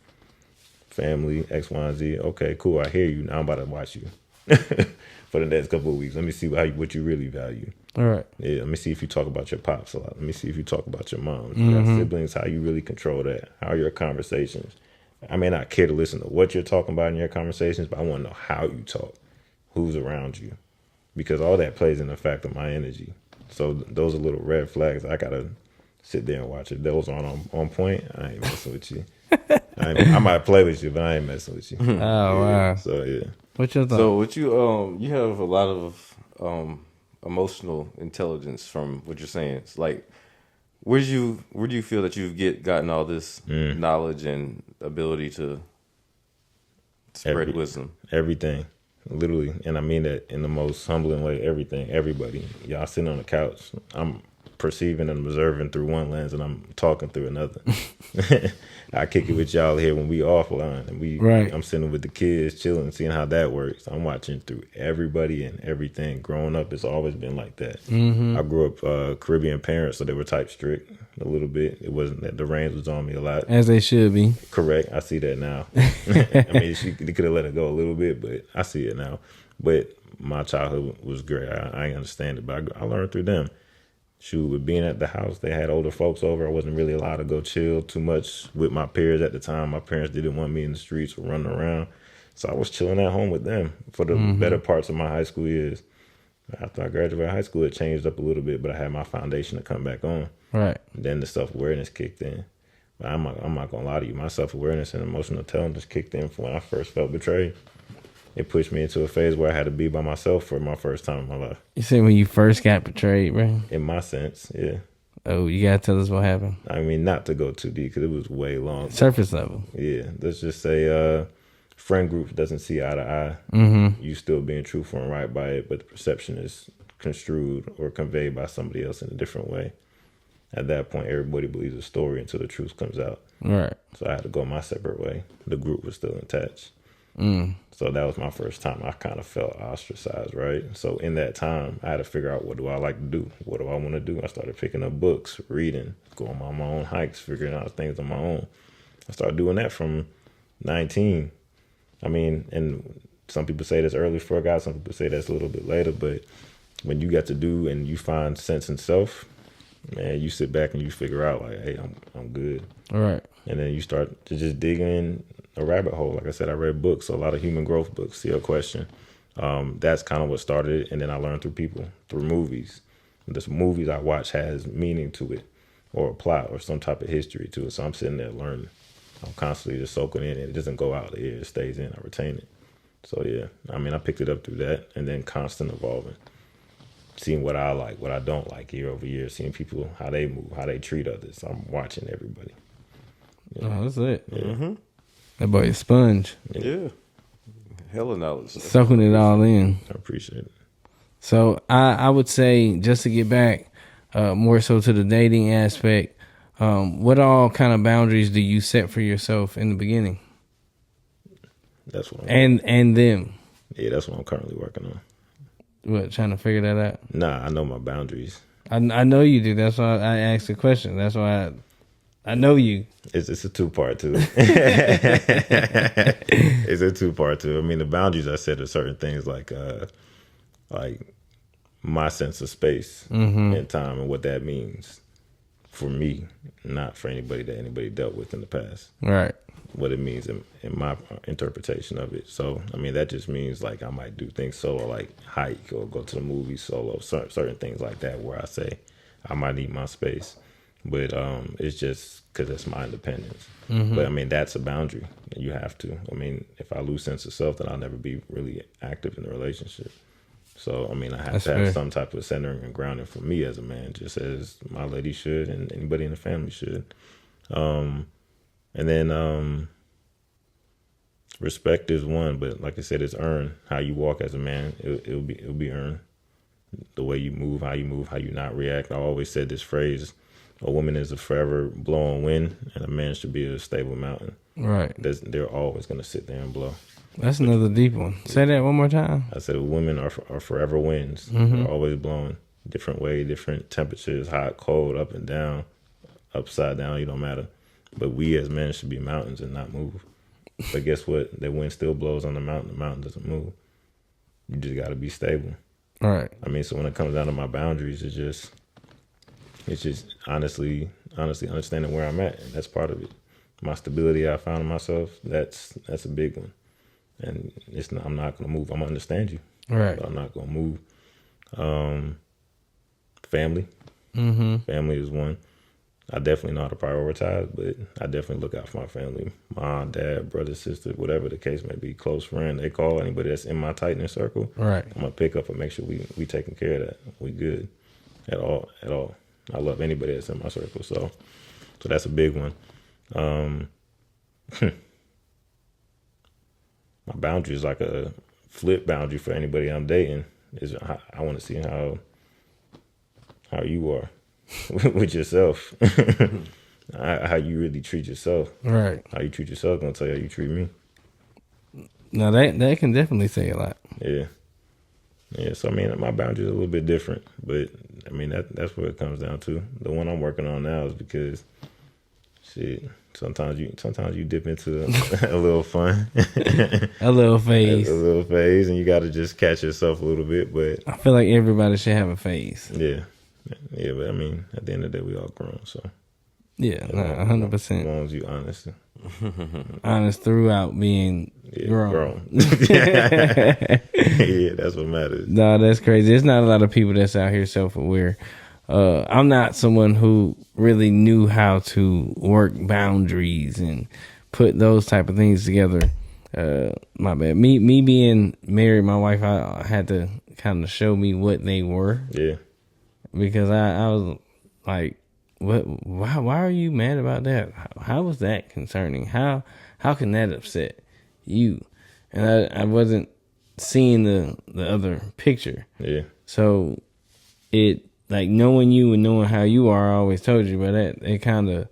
Family, X, Y, and Z. Okay, cool. I hear you. Now I'm about to watch you for the next couple of weeks. Let me see what you really value. All right. Yeah, let me see if you talk about your pops a lot. Let me see if you talk about your mom. If you got siblings, how you really control that. How are your conversations? I may not care to listen to what you're talking about in your conversations, but I want to know how you talk. Who's around you, because all that plays in the fact of my energy. So those are little red flags. I gotta sit there and watch. If those aren't on point, I ain't messing with you. I might play with you, but I ain't messing with you. Oh, wow. So yeah. What's your thought? So what you have a lot of emotional intelligence from what you're saying. It's like where do you feel that you've gotten all this knowledge and ability to spread wisdom? Everything. Literally, and I mean that in the most humbling way. Everything, everybody. Y'all sitting on the couch. I'm perceiving and observing through one lens, and I'm talking through another. I kick it with y'all here when we offline, and I'm sitting with the kids, chilling, seeing how that works. I'm watching through everybody and everything. Growing up, it's always been like that. I grew up Caribbean parents, so they were type strict a little bit. It wasn't that the reins was on me a lot, as they should be. Correct. I see that now. I mean, they could have let it go a little bit, but I see it now. But my childhood was great. I understand it, but I learned through them. Shoot, with being at the house, they had older folks over. I wasn't really allowed to go chill too much with my peers at the time. My parents didn't want me in the streets or running around. So I was chilling at home with them for the better parts of my high school years. After I graduated high school, it changed up a little bit, but I had my foundation to come back on. Right. Then the self-awareness kicked in. But I'm not going to lie to you. My self-awareness and emotional intelligence kicked in from when I first felt betrayed. It pushed me into a phase where I had to be by myself for my first time in my life. You said when you first got betrayed, bro? In my sense, yeah. Oh, you got to tell us what happened. I mean, not to go too deep because it was way long. Surface level. Yeah. Let's just say friend group doesn't see eye to eye. You still being truthful and right by it, but the perception is construed or conveyed by somebody else in a different way. At that point, everybody believes a story until the truth comes out. Right. So I had to go my separate way. The group was still attached. So that was my first time. I kind of felt ostracized, right? So in that time, I had to figure out, what do I like to do? What do I want to do? I started picking up books, reading, going on my own hikes, figuring out things on my own. I started doing that from 19. I mean, and some people say that's early for a guy. Some people say that's a little bit later. But when you got to do and you find sense in self, man, you sit back and you figure out like, hey, I'm good. All right. And then you start to just dig in a rabbit hole. Like I said, I read books, a lot of human growth books. See your question. That's kind of what started it. And then I learned through people, through movies. The movies I watch has meaning to it, or a plot, or some type of history to it. So I'm sitting there learning. I'm constantly just soaking in. It doesn't go out the ear. It stays in. I retain it. So yeah, I mean, I picked it up through that, and then constant evolving, seeing what I like, what I don't like year over year, seeing people how they move, how they treat others. I'm watching everybody. Oh, that's it. Yeah. That boy is sponge. Yeah. Hella knowledge. Soaking it all in. I appreciate it. So I would say, just to get back more so to the dating aspect, what all kind of boundaries do you set for yourself in the beginning? That's what and them? Yeah, that's what I'm currently working on. What, trying to figure that out? Nah, I know my boundaries. I know you do. That's why I asked the question. That's why I know you. It's a 2-part to it. It's a 2-part to it. I mean, the boundaries I set are certain things like my sense of space and time and what that means for me, not for anybody that anybody dealt with in the past. Right. What it means in my interpretation of it. So, I mean, that just means like I might do things solo, like hike or go to the movies solo, certain things like that where I say I might need my space. But it's just because it's my independence. But, I mean, that's a boundary. You have to. I mean, if I lose sense of self, then I'll never be really active in the relationship. So, I mean, I have to have some type of centering and grounding for me as a man, just as my lady should and anybody in the family should. And then respect is one, but like I said, it's earned. How you walk as a man, it'll be earned. The way you move, how you not react. I always said this phrase: a woman is a forever blowing wind, and a man should be a stable mountain. Right. They're always gonna sit there and blow. That's another deep one. Say that one more time. I said women are forever winds. They're always blowing different way, different temperatures, hot, cold, up and down, upside down. You don't matter. But we as men should be mountains and not move. But guess what? The wind still blows on the mountain. The mountain doesn't move. You just got to be stable. All right. I mean, so when it comes down to my boundaries, it's just honestly understanding where I'm at, and that's part of it. My stability I found in myself, that's a big one. And I'm not gonna move. I'm gonna understand you. All right. But I'm not gonna move. Family. Family is one. I definitely know how to prioritize, but I definitely look out for my family. Mom, dad, brother, sister, whatever the case may be, close friend. They call anybody that's in my tight-knit circle. Right. I'm gonna pick up and make sure we taking care of that. We good at all. I love anybody that's in my circle. So that's a big one. My boundary is like a flip boundary for anybody I'm dating. Is I want to see how you are with yourself, how you really treat yourself. Right. How you treat yourself gonna tell you how you treat me. Now that can definitely say a lot. Yeah. So I mean, my boundary is a little bit different, but I mean that's what it comes down to. The one I'm working on now is because, shit. Sometimes you dip into a little fun, a little phase, and you got to just catch yourself a little bit. But I feel like everybody should have a phase. Yeah. But I mean, at the end of the day, we all grown, so yeah, 100%. As long as you honest throughout being grown. Yeah, that's what matters. No, that's crazy. There's not a lot of people that's out here self-aware. I'm not someone who really knew how to work boundaries and put those type of things together. My bad. Me being married, my wife, I had to kind of show me what they were. Yeah. Because I was like, what? Why are you mad about that? How was that concerning? How can that upset you? And I wasn't seeing the other picture. Yeah. So it. Like, knowing you and knowing how you are, I always told you, but it kind of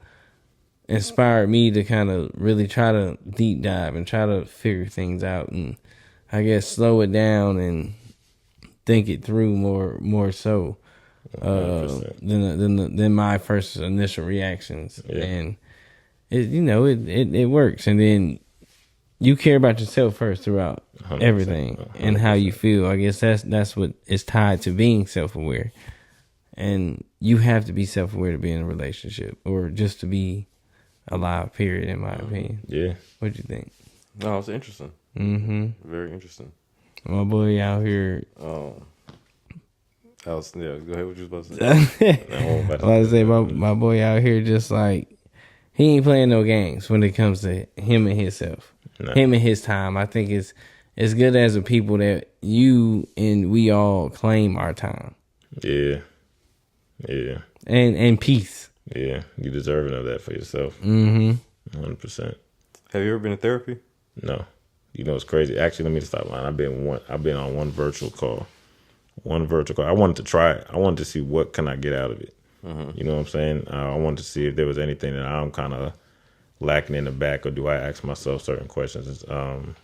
inspired me to kind of really try to deep dive and try to figure things out and, I guess, slow it down and think it through more so than my first initial reactions. Yeah. And, it works. And then you care about yourself first throughout 100%, everything 100%. and how you feel. I guess that's what is tied to being self-aware. And you have to be self-aware to be in a relationship or just to be alive, period, in my opinion. Yeah. What do you think? No, it's interesting. Mm-hmm. Very interesting. My boy out here. Go ahead. What you supposed to say? I was about to say, my boy out here just like, he ain't playing no games when it comes to him and himself. Nah. Him and his time. I think it's good as a people that you and we all claim our time. Yeah. Yeah. And peace. Yeah. You deserving of that for yourself. 100%. Have you ever been to therapy? No. You know, it's crazy. Actually, let me just stop lying. I've been on one virtual call. I wanted to try it. I wanted to see what can I get out of it. You know what I'm saying? I wanted to see if there was anything that I'm kind of lacking in the back, or do I ask myself certain questions that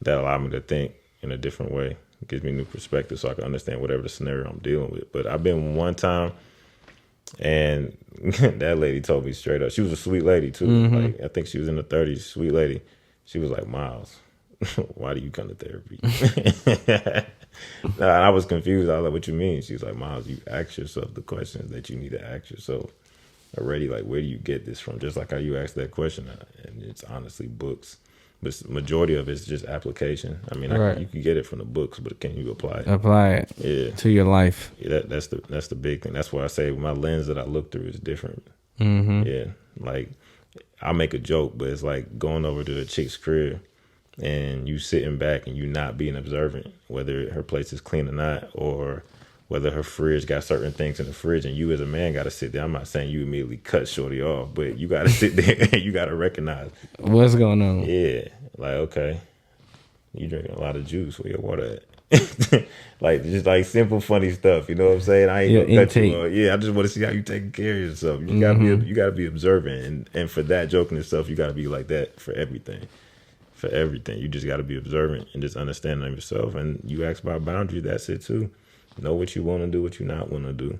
allow me to think in a different way. It gives me new perspective so I can understand whatever the scenario I'm dealing with. But I've been one time, and that lady told me straight up. She was a sweet lady too. Like, I think she was in her 30s. Sweet lady. She was like, Myles, why do you come to therapy? And I was confused. I was like, what you mean? She's like, Myles, you ask yourself the questions that you need to ask yourself already. Like, where do you get this from? Just like how you asked that question. And it's honestly books. But the majority of it's just application. I mean, Right. you can get it from the books, but can you apply it? Apply it to your life. Yeah, that's the big thing. That's why I say my lens that I look through is different. Yeah, like I make a joke, but it's like going over to the chick's crib and you sitting back and you not being observant, whether her place is clean or not, or whether her fridge got certain things in the fridge, and you as a man got to sit there. I'm not saying you immediately cut shorty off, but you got to sit there and you got to recognize what's going on. Yeah, like, okay, you drinking a lot of juice. Where your water at? Like, just like simple, funny stuff. You know what I'm saying? I ain't gonna cut you off. Yeah, I just want to see how you taking care of yourself. You gotta be observant, and for that joking itself, you gotta be like that for everything. For everything, you just gotta be observant and just understanding of yourself. And you ask about boundaries. That's it too. Know what you want to do, what you not want to do.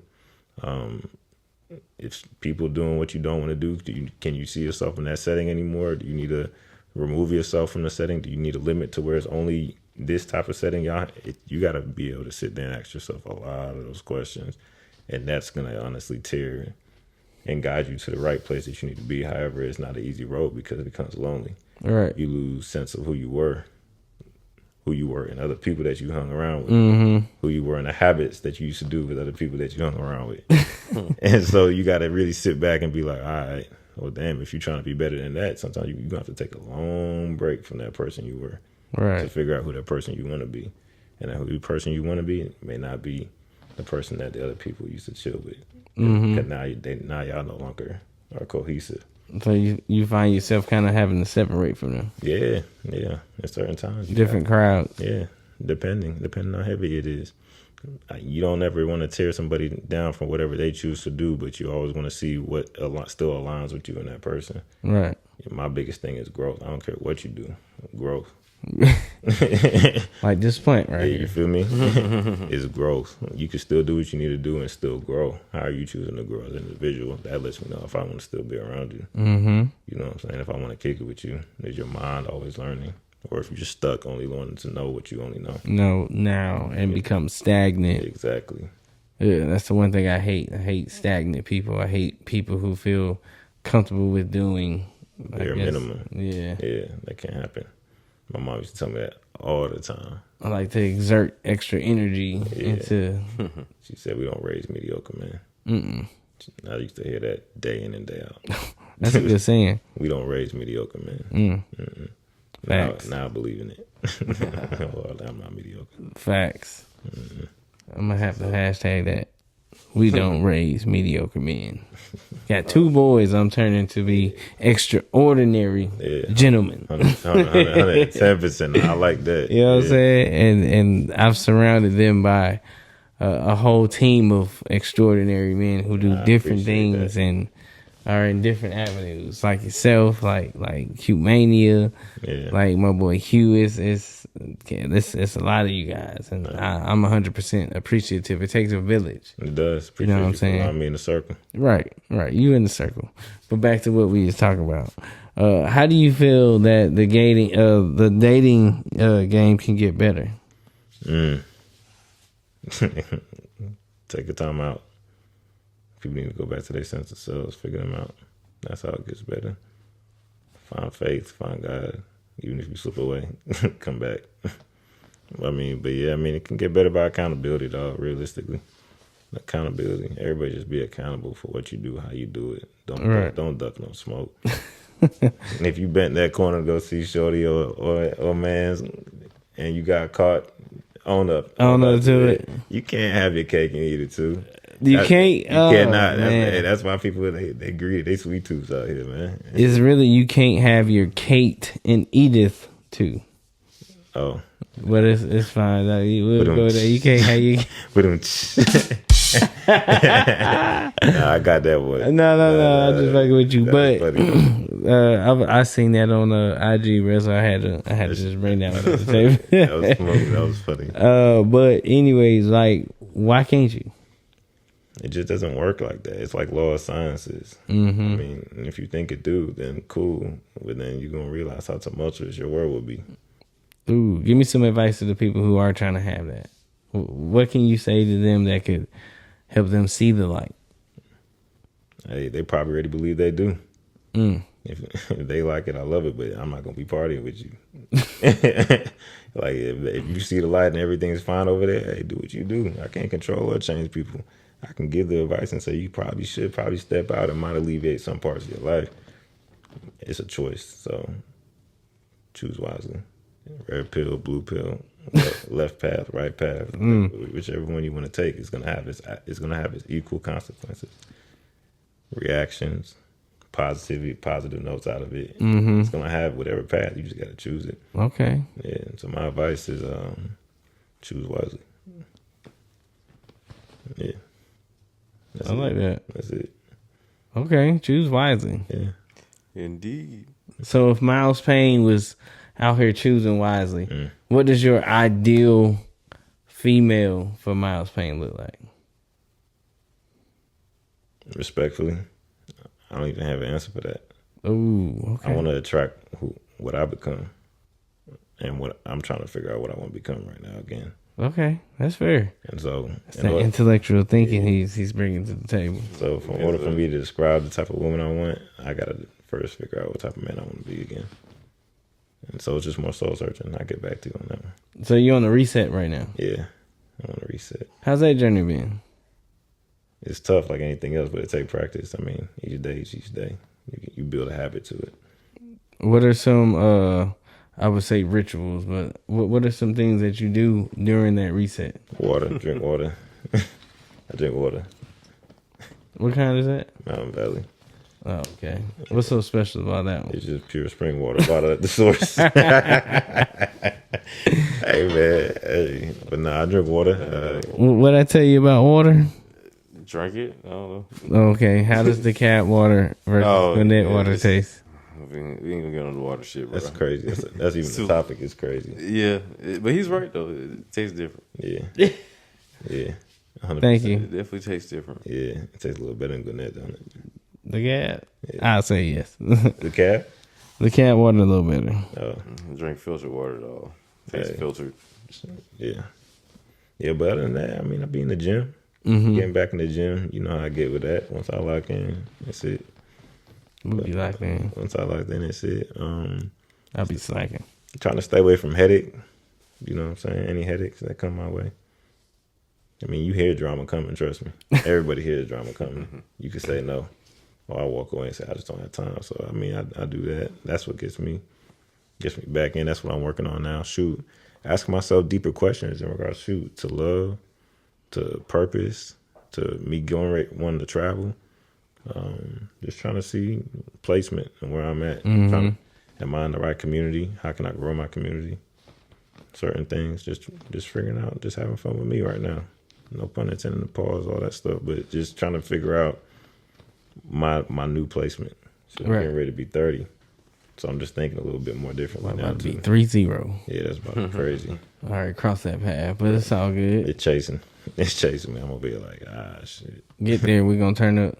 If people doing what you don't want to do, can you see yourself in that setting anymore? Do you need to remove yourself from the setting? Do you need a limit to where it's only this type of setting? You got to be able to sit there and ask yourself a lot of those questions. And that's going to honestly tear and guide you to the right place that you need to be. However, it's not an easy road because it becomes lonely. Right. You lose sense of who you were and other people that you hung around with, who you were and the habits that you used to do with other people that you hung around with. And so you got to really sit back and be like, all right, well, damn, if you're trying to be better than that, sometimes you're going to have to take a long break from that person you were to figure out who that person you want to be. And that who the person you want to be may not be the person that the other people used to chill with. Because now y'all no longer are cohesive. So you find yourself kind of having to separate from them. Yeah. At certain times. Different crowds. Yeah, depending on how heavy it is. You don't ever want to tear somebody down from whatever they choose to do, but you always want to see what still aligns with you and that person. Right. My biggest thing is growth. I don't care what you do. Growth. Like this plant right here. You feel me? It's growth. You can still do what you need to do and still grow. How are you choosing to grow as an individual? That lets me know if I want to still be around you. You know what I'm saying? If I want to kick it with you, is your mind always learning? Or if you're just stuck only wanting to know what you only know. No, now, and become stagnant. Exactly. Yeah, that's the one thing I hate. I hate stagnant people. I hate people who feel comfortable with doing bare minimum. Yeah. Yeah, that can't happen. My mom used to tell me that all the time. I like to exert extra energy into. She said we don't raise mediocre men. I used to hear that day in and day out. That's a good saying. We don't raise mediocre men. Facts. Now I believe in it. Well, I'm not mediocre. Facts. I'm gonna have to hashtag that. We don't raise mediocre men. Got two boys I'm turning to be extraordinary gentlemen. 110%. I like that. You know what I'm saying? And I've surrounded them by a whole team of extraordinary men who do different things and are in different avenues, like yourself, like Humania, like my boy Hugh. It's a lot of you guys, and I'm 100% appreciative. It takes a village. It does. You know what I'm saying? I'm in the circle. Right. You in the circle. But back to what we was talking about. How do you feel that the dating game can get better? Take a time out. People need to go back to their sense of selves, figure them out. That's how it gets better. Find faith, find God. Even if you slip away, come back. It can get better by accountability, dog, realistically. Accountability. Everybody just be accountable for what you do, how you do it. Don't duck no smoke. And if you bent that corner to go see Shorty or man's and you got caught, own up to it. You can't have your cake and eat it too. You can't. You cannot. Man. That's why people they greedy. They sweet tooths out here, man. It's really you can't have your Kate and Edith too. Oh, but it's fine. We'll go there. You can't have you. I got that one. No. I'm just fucking with you. But I seen that on IG, so I had to just bring that one to the table. That was funny. But anyways, like, why can't you? It just doesn't work like that. It's like law of sciences. Mm-hmm. I mean, if you think it do, then cool. But then you're gonna realize how tumultuous your world will be. Ooh, give me some advice to the people who are trying to have that. What can you say to them that could help them see the light? Hey, they probably already believe they do. If they like it, I love it, but I'm not gonna be partying with you. Like if you see the light and everything's fine over there, hey, do what you do. I can't control or change people. I can give the advice and say you probably should step out. It might alleviate some parts of your life. It's a choice, so choose wisely. Red pill, blue pill, left path, right path, whichever one you want to take is gonna have its equal consequences, reactions, positive notes out of it. It's gonna have whatever path. You just gotta choose it. Okay. Yeah. So my advice is choose wisely. Yeah. I like that. That's it. Okay, choose wisely. Yeah. Indeed. So if Myles Payne was out here choosing wisely, what does your ideal female for Myles Payne look like? Respectfully, I don't even have an answer for that. Ooh, okay. I want to attract what I become, and what I'm trying to figure out what I want to become right now again. Okay, that's fair. And so, It's that intellectual thinking he's bringing to the table. So, in order for me to describe the type of woman I want, I gotta first figure out what type of man I want to be again. And so it's just more soul searching. I'll get back to you on that one. So you're on a reset right now? Yeah, I want to reset. How's that journey been? It's tough like anything else, but it takes practice. I mean, each day. You build a habit to it. What are some, I would say rituals, but what are some things that you do during that reset? Water, drink water. I drink water. What kind is that? Mountain Valley. Oh, okay. What's so special about that one? It's just pure spring water bottled at the source. Hey, man. Hey. But nah, I drink water. What I tell you about water? Drink it? I don't know. Okay. How does the cat water versus Gwinnett water taste? We ain't gonna get on the water shit, bro. That's crazy. That's even the topic is crazy. Yeah. But he's right, though. It tastes different. Yeah. Yeah. 100%. Thank you. It definitely tastes different. Yeah. It tastes a little better than Gwinnett, don't it? The cat? Yeah. I'll say yes. The cat? The cat water a little better. Oh. Drink filtered water, though. Tastes filtered. Yeah. Yeah, but other than that, I mean, I be in the gym. Getting back in the gym, you know how I get with that. Once I lock in, that's it. We'll be locked in. Once I locked in, that's it. I'll be slacking. Trying to stay away from headache. You know what I'm saying? Any headaches that come my way. I mean, you hear drama coming, trust me. Everybody hears drama coming. You can say no. Or I walk away and say, I just don't have time. So, I mean, I do that. That's what gets me back in. That's what I'm working on now. Shoot. Ask myself deeper questions in regards to love, to purpose, to me wanting to travel. Just trying to see placement and where I'm at. Am I in the right community? How can I grow my community? Certain things. Just figuring out, just having fun with me right now. No pun intended, the pause, all that stuff. But just trying to figure out my new placement. So I'm getting ready to be 30. So I'm just thinking a little bit more differently now. About to be 3-0. Yeah, that's about to be crazy. All right, cross that path, but it's all good. It's chasing me. I'm gonna be like, shit. Get there, we're gonna turn up.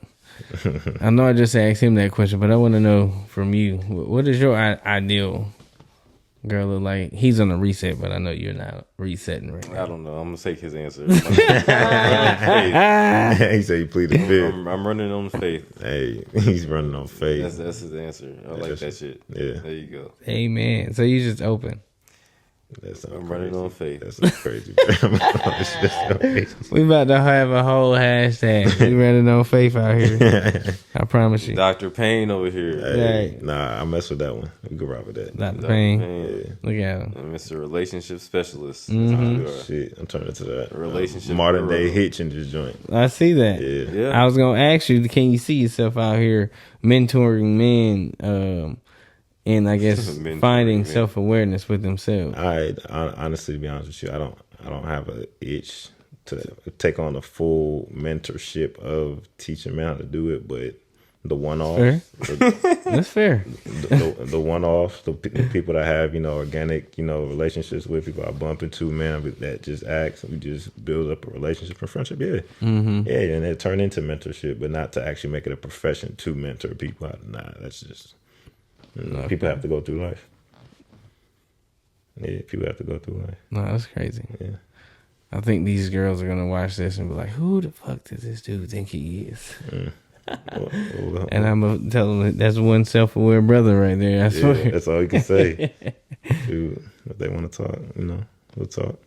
I know I just asked him that question, but I want to know from you, what is your ideal girl look like? He's on a reset, but I know you're not resetting right now. I don't know. I'm gonna take his answer. He said he pleaded fifth. I'm running on faith. Hey, he's running on faith. That's his answer. I like that shit. Yeah. There you go. Amen. So you just open. I'm running on faith. That's crazy. We about to have a whole hashtag. We running on faith out here. I promise you. Dr. Payne over here. Hey, nah, I mess with that one. We can rock with that. Dr. Payne. Payne. Look at him. And Mr. Relationship Specialist. Shit, I'm turning to that. Relationship modern day guru. hitch in this joint. I see that. Yeah. I was gonna ask you, can you see yourself out here mentoring men, and I guess Mentoring finding men. self-awareness with themselves? I honestly, to be honest with you, I don't have an itch to take on the full mentorship of teaching men how to do it, but the one-off, Fair. That's fair. the one-offs, the people that have, organic, relationships with people I bump into, man, that just ask, we just build up a relationship and friendship, yeah. And it turn into mentorship, but not to actually make it a profession to mentor people. Nah, that's just, people have to go through life. Yeah, people have to go through life. No, that's crazy. Yeah. I think these girls are gonna watch this and be like, "Who the fuck does this dude think he is?" Well, And I'm gonna tell them that that's one self-aware brother right there. I swear. that's all you can say. Dude, if they want to talk, we'll talk.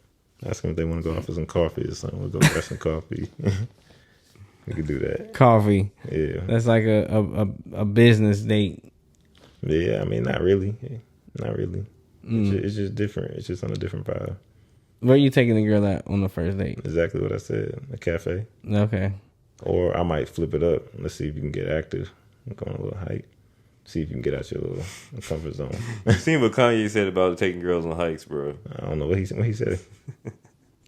Ask them if they want to go out for some coffee or something. We'll go grab some coffee. We could do that. Coffee. Yeah. That's like a business date. Yeah, I mean, not really. Not really. It's just different. It's just on a different vibe. Where are you taking the girl out on the first date? Exactly what I said. A cafe. Okay. Or I might flip it up. Let's see if you can get active. Go on a little hike. See if you can get out your little comfort zone. You seen what Kanye said about taking girls on hikes, bro? I don't know what he said.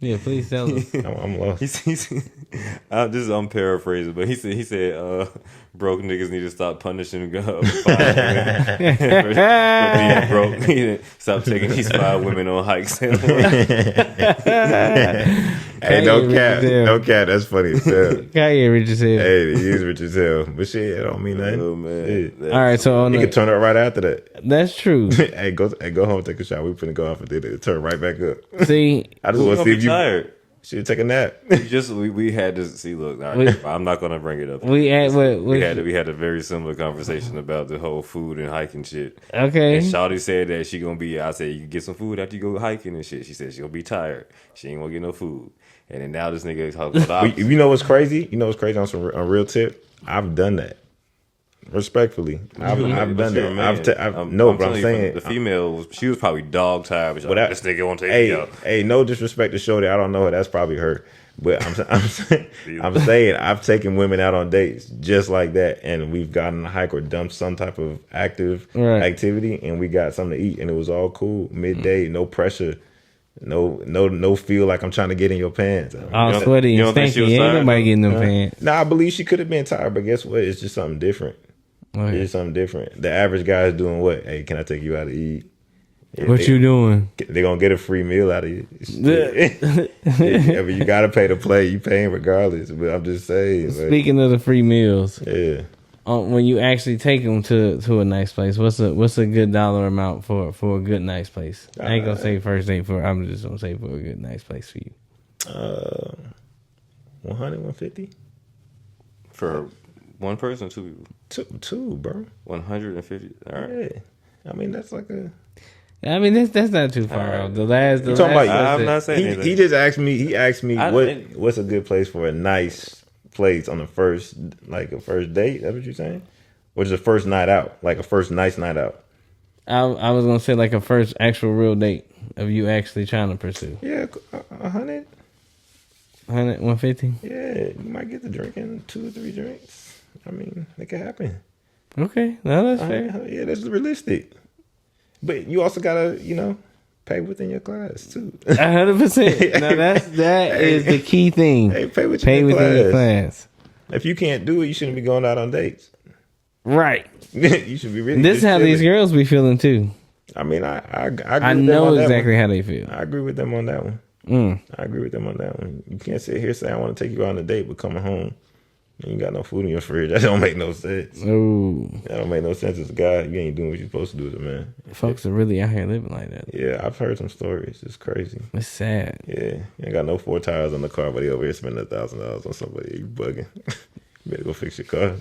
Yeah, please tell us. I'm lost. I'm paraphrasing, but he said broke niggas need to stop punishing for being broke. He said, stop taking these 5 women on hikes. Hey, no cap. No cap. That's funny as hell. Kanye rich as hell. Hey, he is rich as hell. But shit, it don't mean nothing. Oh man. Yeah. All right, so on You can turn it right after that. that's true. Hey, go home, take a shower. We finna go out for dinner. Turn right back up. See, I just Who's want to gonna see be if you tired? should take a nap. We had to see. Look, all right, I'm not gonna bring it up. we had what? We had a very similar conversation about the whole food and hiking shit. Okay. And Shawty said that she gonna be. I said you can get some food after you go hiking and shit. She said she gonna be tired. She ain't gonna get no food. And then now this nigga talking about the You know what's crazy? On a real tip? I've done that. Respectfully, I've done that. No, but I'm saying the female, she was probably dog tired. But But this nigga won't take me out. Hey, no disrespect to Shorty. I don't know her. That's probably her. But I'm saying I've taken women out on dates just like that, and we've gotten a hike or done some type of active activity, and we got something to eat, and it was all cool. Midday, no pressure, no feel like I'm trying to get in your pants. All sweaty you and don't think she stinky. was Ain't tired, nobody getting them pants. Nah, I believe she could have been tired, but guess what? It's just something different. Okay. It's something different. The average guy is doing what? Hey, can I take you out to eat? What you doing? They're going to get a free meal out of you. I mean, you got to pay to play. You paying regardless. But I'm just saying. Speaking of the free meals, Yeah. when you actually take them to a nice place, what's a good dollar amount for a good nice place? I ain't gonna say first date for. I'm just gonna say for a good nice place for you. 100, 150? For one person, or 2 people. Two, bro. 150. All right. Yeah. I mean, that's like a... I mean, that's not too far out. The last, You talking about- I'm not saying anything. He just asked me, I- what's a good place for a nice place on a first date? That's what you're saying? Or just a first night out? Like a first nice night out? I was gonna say like a first actual real date of you actually trying to pursue. Yeah, 100. 100, 150. Yeah, you might get to drinking 2 or 3 drinks. I mean, it could happen. Okay, no, that's fair. Yeah, that's realistic. But you also gotta, pay within your class too. 100%. No, that is the key thing. Hey, pay within your class. If you can't do it, you shouldn't be going out on dates. Right. You should be really. This is how these girls be feeling too. I mean, I agree I with know them on exactly that how they feel. one. I agree with them on that one. I agree with them on that one. You can't sit here and say I want to take you out on a date, but coming home, You ain't got no food in your fridge. That don't make no sense. Oh, That don't make no sense as a guy. You ain't doing what you're supposed to do as a man. folks are really out here living like that. Yeah, I've heard some stories. It's crazy. It's sad. Yeah, you ain't got no 4 tires on the car, but he over here spending $1,000 on somebody. You bugging. You better go fix your car.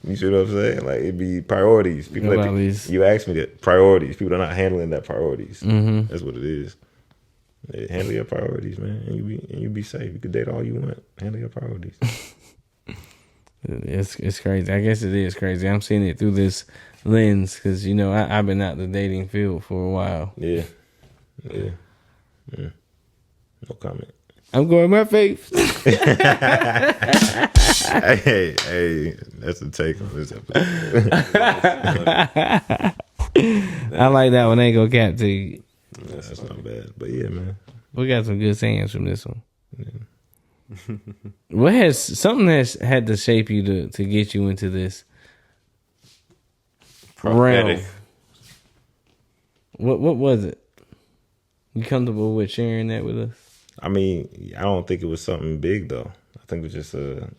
You see what I'm saying? Like, it be priorities. People you asked me that. Priorities. People are not handling that priorities. Mm-hmm. That's what it is. Yeah, handle your priorities, man, and you be safe. You can date all you want. Handle your priorities. It's crazy. I guess it is crazy. I'm seeing it through this lens because, you know, I've been out the dating field for a while. Yeah. No comment. I'm going my faith. Hey, that's the take on this episode. I like that one. I ain't gonna cap to you. That's not bad. But yeah, man. We got some good sayings from this one. What has something that's had to shape you to get you into this realm? What was it? You comfortable with sharing that with us? I mean, I don't think it was something big though. I think it was just an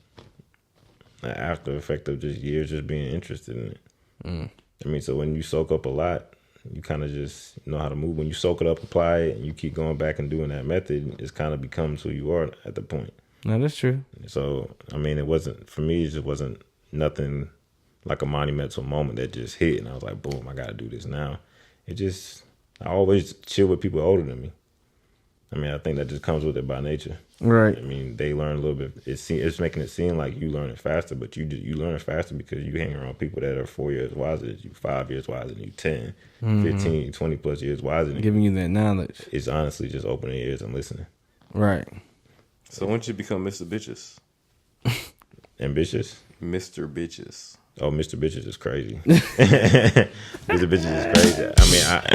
after effect of just years just being interested in it. I mean, so when you soak up a lot, you kind of just know how to move. When you soak it up, apply it, and you keep going back and doing that method, it's kind of becomes who you are at the point. No, that's true. So, I mean, it wasn't, for me, it just wasn't nothing like a monumental moment that just hit. And I was like, boom, I got to do this now. I always chill with people older than me. I mean, I think that just comes with it by nature. Right. I mean, they learn a little bit. It's making it seem like you learn it faster, but you learn it faster because you hang around people that are 4 years wiser than you, 5 years wiser than you, 10, 15, 20 plus years wiser than you. Giving you that knowledge. It's honestly just opening your ears and listening. Right. So when did you become Mr. Bitches? Ambitious? Mr. Bitches. Oh, Mr. Bitches is crazy. Mr. Bitches is crazy.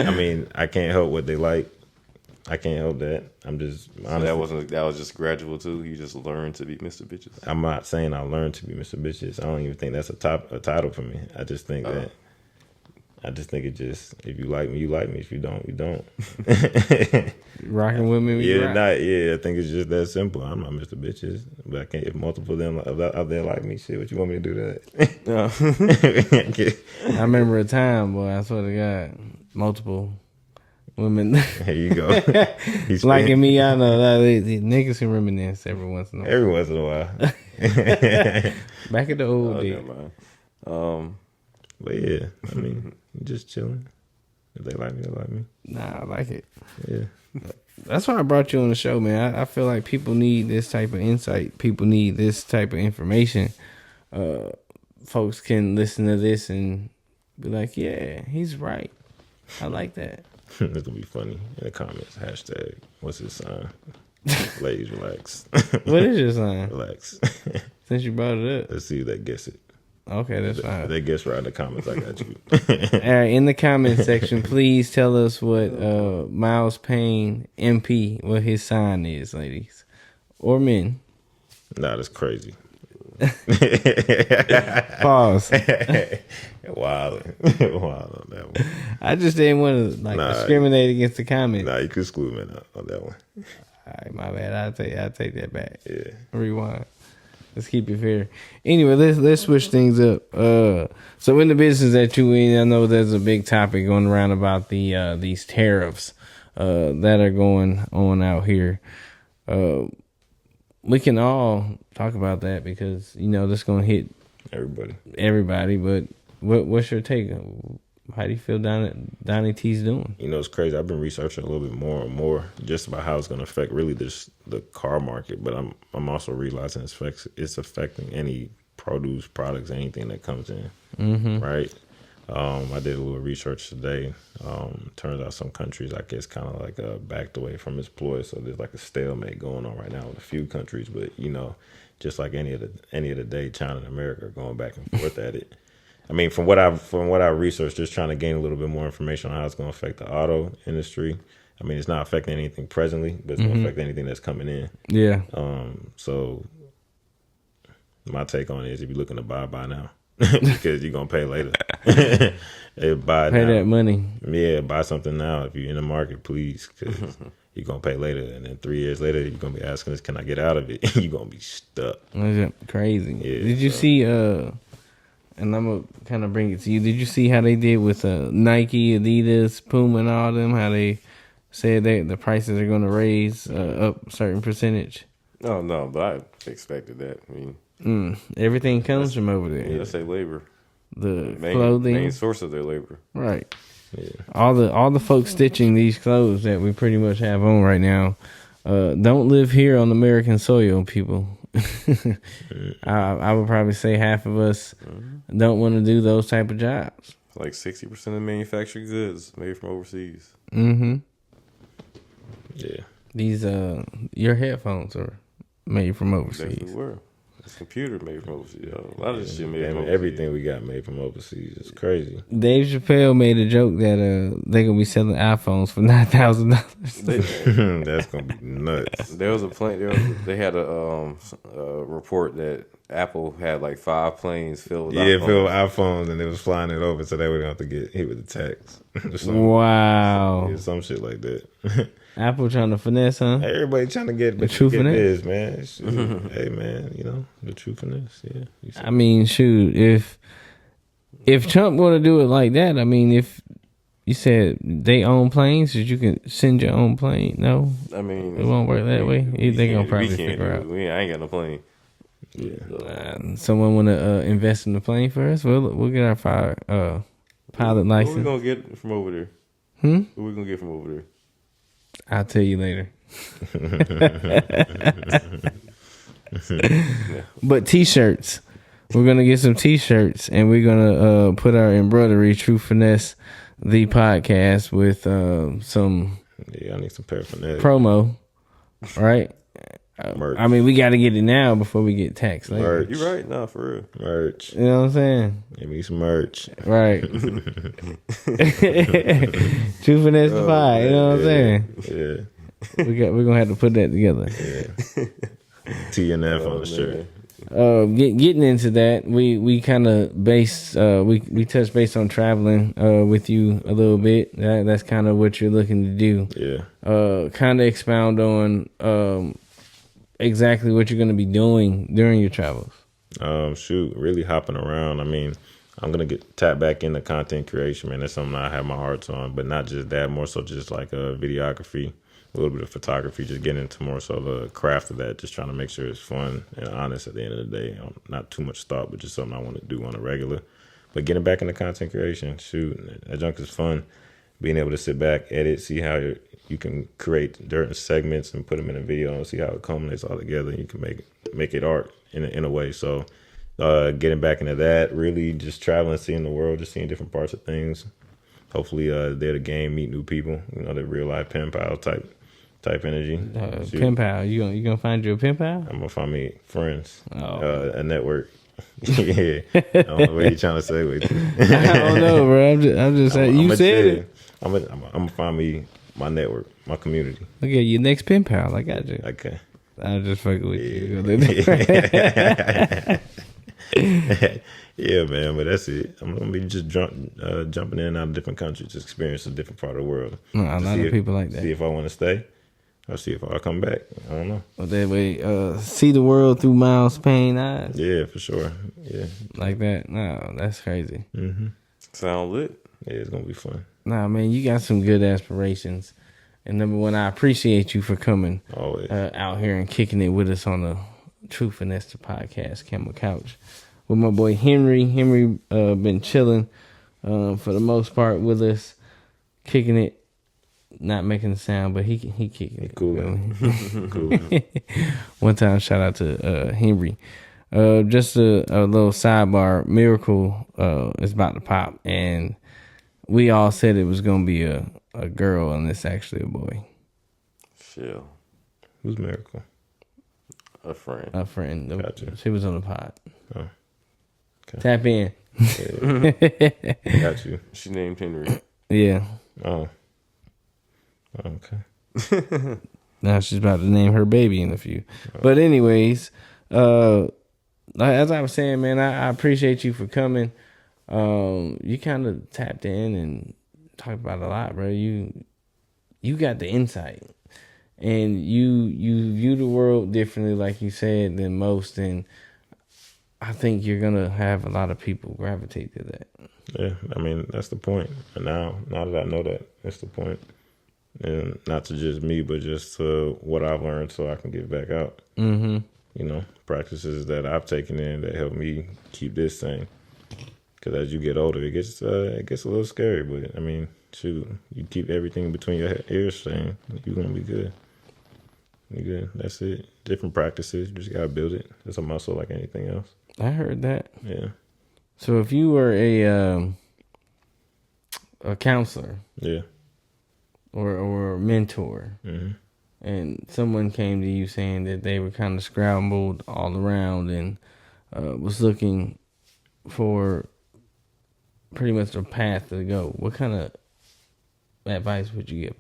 I mean, I can't help what they like. I can't help that. I'm just honestly, so that was just gradual too. You just learned to be Mr. Bitches. I'm not saying I learned to be Mr. Bitches. I don't even think that's a title for me. I just think that. I just think it just, if you like me, you like me. If you don't, you don't. Rocking with me, I think it's just that simple. I'm not Mr. Bitches, but I can't. If multiple of them out there like me, shit, what you want me to do that? I remember a time, boy. I swear to God, multiple women. Here you go. He's liking me. I know these niggas can reminisce every once in a while. Every once in a while. Back at the old days. But yeah, I mean, just chilling. If they like me, they like me. Nah, I like it. Yeah. That's why I brought you on the show, man. I feel like people need this type of insight. People need this type of information. Folks can listen to this and be like, yeah, he's right. I like that. It's gonna be funny in the comments. Hashtag, what's his sign? Ladies, relax. What is your sign? Relax. Since you brought it up. Let's see if they guess it. Okay, that's fine. If they guess right in the comments, I got you. All right, in the comment section, please tell us what Myles Payne, MP, what his sign is, ladies. Or men. Nah, that's crazy. Pause. Wild on that one. I just didn't want to discriminate against the comment. Nah, you could exclude me on that one. All right, my bad. I'll take that back. Yeah. Rewind. Let's keep it fair. Anyway, let's switch things up. So in the business that you in, I know there's a big topic going around about these tariffs that are going on out here. We can all talk about that because that's going to hit everybody. But what's your take? How do you feel Donnie T's doing? It's crazy. I've been researching a little bit more and more just about how it's going to affect really the car market. But I'm also realizing it's affecting any produce, products, anything that comes in. Mm-hmm. Right. I did a little research today. Turns out some countries, I guess, kind of like backed away from its ploy. So there's like a stalemate going on right now with a few countries. But just like any of the day, China and America are going back and forth at it. I mean, from what I researched, just trying to gain a little bit more information on how it's going to affect the auto industry. I mean, it's not affecting anything presently, but it's going to affect anything that's coming in. Yeah. So my take on it is, if you're looking to buy now, because you're going to pay later. Hey, buy Pay now. that money. Yeah, buy something now if you're in the market, please, because you're gonna pay later, and then 3 years later, you're gonna be asking us, "Can I get out of it?" You're gonna be stuck. That's crazy. Yeah, Did you see? And I'm gonna kind of bring it to you. Did you see how they did with Nike, Adidas, Puma, and all them? How they said that the prices are gonna raise up a certain percentage. Oh no, but I expected that. I mean, Everything comes from over there. yeah, let's say labor, The main clothing, source of their labor. right? Yeah. All the folks stitching these clothes that we pretty much have on right now don't live here on American soil, people. I would probably say half of us don't want to do those type of jobs. Like 60% of manufactured goods made from overseas. Mm-hmm. Yeah. These your headphones are made from overseas. Definitely were. This computer made from overseas. A lot of this shit made from overseas. Everything we got made from overseas. It's crazy. Dave Chappelle made a joke that they gonna be selling iPhones for $9,000. That's gonna be nuts. There was a plane. They had a report that Apple had like 5 planes filled with Yeah, iPhones. filled with iPhones, and they was flying it over, so they wouldn't have to get hit with the tax. Or something. Wow. Yeah, some shit like that. Apple trying to finesse, huh? Everybody trying to get The true finesse. this, man. It's just, hey, man, you know the true finesse. Yeah. You see. I mean, shoot, if Trump want to do it like that, I mean, if you said they own planes, that you can send your own plane, no, I mean, it won't work that way. They gonna probably we can't figure do out. it. I ain't got no plane. Someone want to invest in the plane for us? We'll get our pilot What we license. gonna get from over there? What we gonna get from over there? I'll tell you later. But t-shirts, we're gonna get some t-shirts, and we're gonna put our embroidery True Finesse the podcast with some Yeah, I need some paraphernalia. promo, right? Merch. I mean, we got to get it now before we get taxed later. Merch. You right? No, for real. Merch. You know what I'm saying? Give me some merch. Right. True Finesse the pie. You know what I'm saying? Yeah. We're gonna have to put that together. TNF on the shirt. Getting into that, we kind of base we touch base on traveling with you a little bit. That's kind of what you're looking to do. Yeah. Kind of expound on exactly what you're going to be doing during your travels. Really hopping around. I mean, I'm gonna get tapped back into content creation, man. That's something I have my hearts on, but not just that. More so, just like videography, a little bit of photography. Just getting into more so the craft of that. Just trying to make sure it's fun and honest at the end of the day. Not too much thought, but just something I want to do on a regular. But getting back into content creation, that junk is fun. Being able to sit back, edit, see how you can create certain segments and put them in a video and see how it culminates all together. And you can make it art in a way. So getting back into that, really just traveling, seeing the world, just seeing different parts of things. Hopefully they're the game, meet new people. You know, the real life pen pal type energy. Pen pal, you gonna find you a pen pal? I'm gonna find me friends, Oh. a network. Yeah, I don't know what you trying to say with you. I don't know, bro. I'm just saying. You said it. I'm gonna find me my network, my community. Okay, your next pen pal. I got you. Okay. I'm just fucking with you. Yeah, man, but that's it. I'm gonna be just jumping in and out of different countries, just experience a different part of the world. A lot of people like that. See if I want to stay, or see if I'll come back. I don't know. Well, that way, see the world through Myles Payne eyes. Yeah, for sure. Yeah, Like that. No, that's crazy. Sound lit. yeah, it's gonna be fun. Nah, man, you got some good aspirations. And number one, I appreciate you for coming Always. out here and kicking it with us on the True Finesse the podcast, Camel Couch, with my boy Henry. Henry been chilling for the most part with us, kicking it, not making a sound, but he kicking it. Cool. Cool. One time, shout out to Henry. Just a little sidebar. Miracle is about to pop, and we all said it was gonna be a girl, and it's actually a boy. Chill. Who's Miracle? A friend. A friend. Gotcha. She was on the pod. Oh, okay. Tap in. Got you. She named Henry. Yeah. Oh. Okay. Now she's about to name her baby in a few. But anyways, as I was saying, man, I appreciate you for coming. You kind of tapped in and talked about a lot, bro. You got the insight, and you view the world differently, like you said, than most, and I think you're gonna have a lot of people gravitate to that. Yeah, I mean, that's the point. And now that I know that, that's the point. And not to just me, but just to what I've learned, so I can get back out. Mm-hmm. You know, practices that I've taken in that help me keep this thing. Because as you get older, it gets a little scary. But I mean, shoot, you keep everything between your ears, saying you're gonna be good. You're good. That's it. Different practices. You just gotta build it. It's a muscle like anything else. I heard that. Yeah. So if you were a counselor, Yeah. or a mentor, Mm-hmm. and someone came to you saying that they were kind of scrambled all around and was looking for pretty much a path to go, what kind of advice would you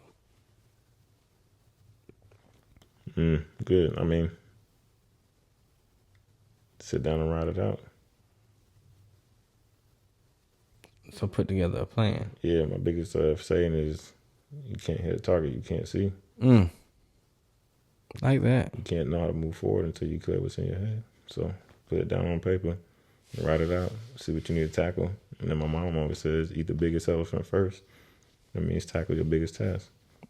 give? Good. I mean, sit down and write it out. So put together a plan. Yeah, my biggest saying is you can't hit a target you can't see. Like that. You can't know how to move forward until you clear what's in your head. So put it down on paper, write it out, see what you need to tackle. And then my mom always says, eat the biggest elephant first. That means tackle your biggest task.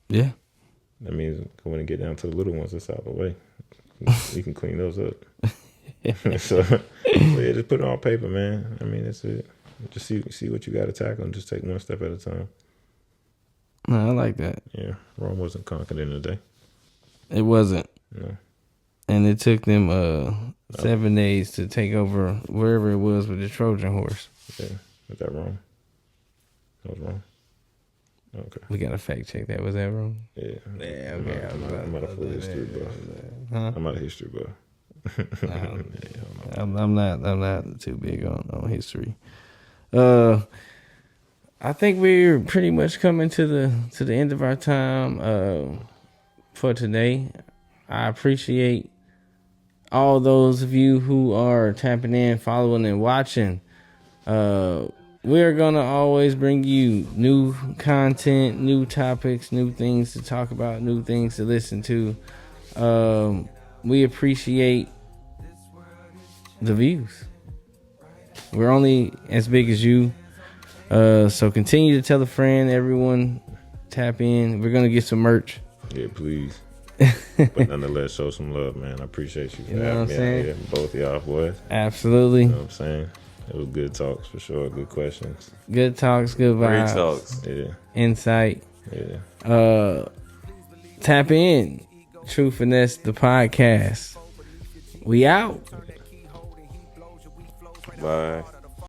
Yeah. That means go in and get down to the little ones that's out of the way. You can clean those up. so yeah, just put it on paper, man. I mean, that's it. Just see what you got to tackle and just take one step at a time. No, I like that. Yeah, Rome wasn't conquered in a day. It wasn't. No. And it took them 7 days to take over wherever it was with the Trojan horse. Yeah, was that wrong? That was wrong. Okay. We got to fact check that. Was that wrong? Yeah. Yeah, okay. I'm out of full history, bro. Huh? I'm out of history, bro. I'm not too big on history. I think we're pretty much coming to the end of our time for today. I appreciate all those of you who are tapping in, following, and watching. We're gonna always bring you new content, new topics, new things to talk about, new things to listen to. We appreciate the views. We're only as big as you. So continue to tell a friend, everyone tap in. We're gonna get some merch. Yeah, please. But nonetheless, show some love, man. I appreciate you for having me out here. Both of y'all boys. Absolutely. You know what I'm saying? It was good talks for sure. Good questions. Good talks, good vibes. Great talks. Yeah. Insight. Yeah. Tap in. True Finesse, the podcast. We out. Bye.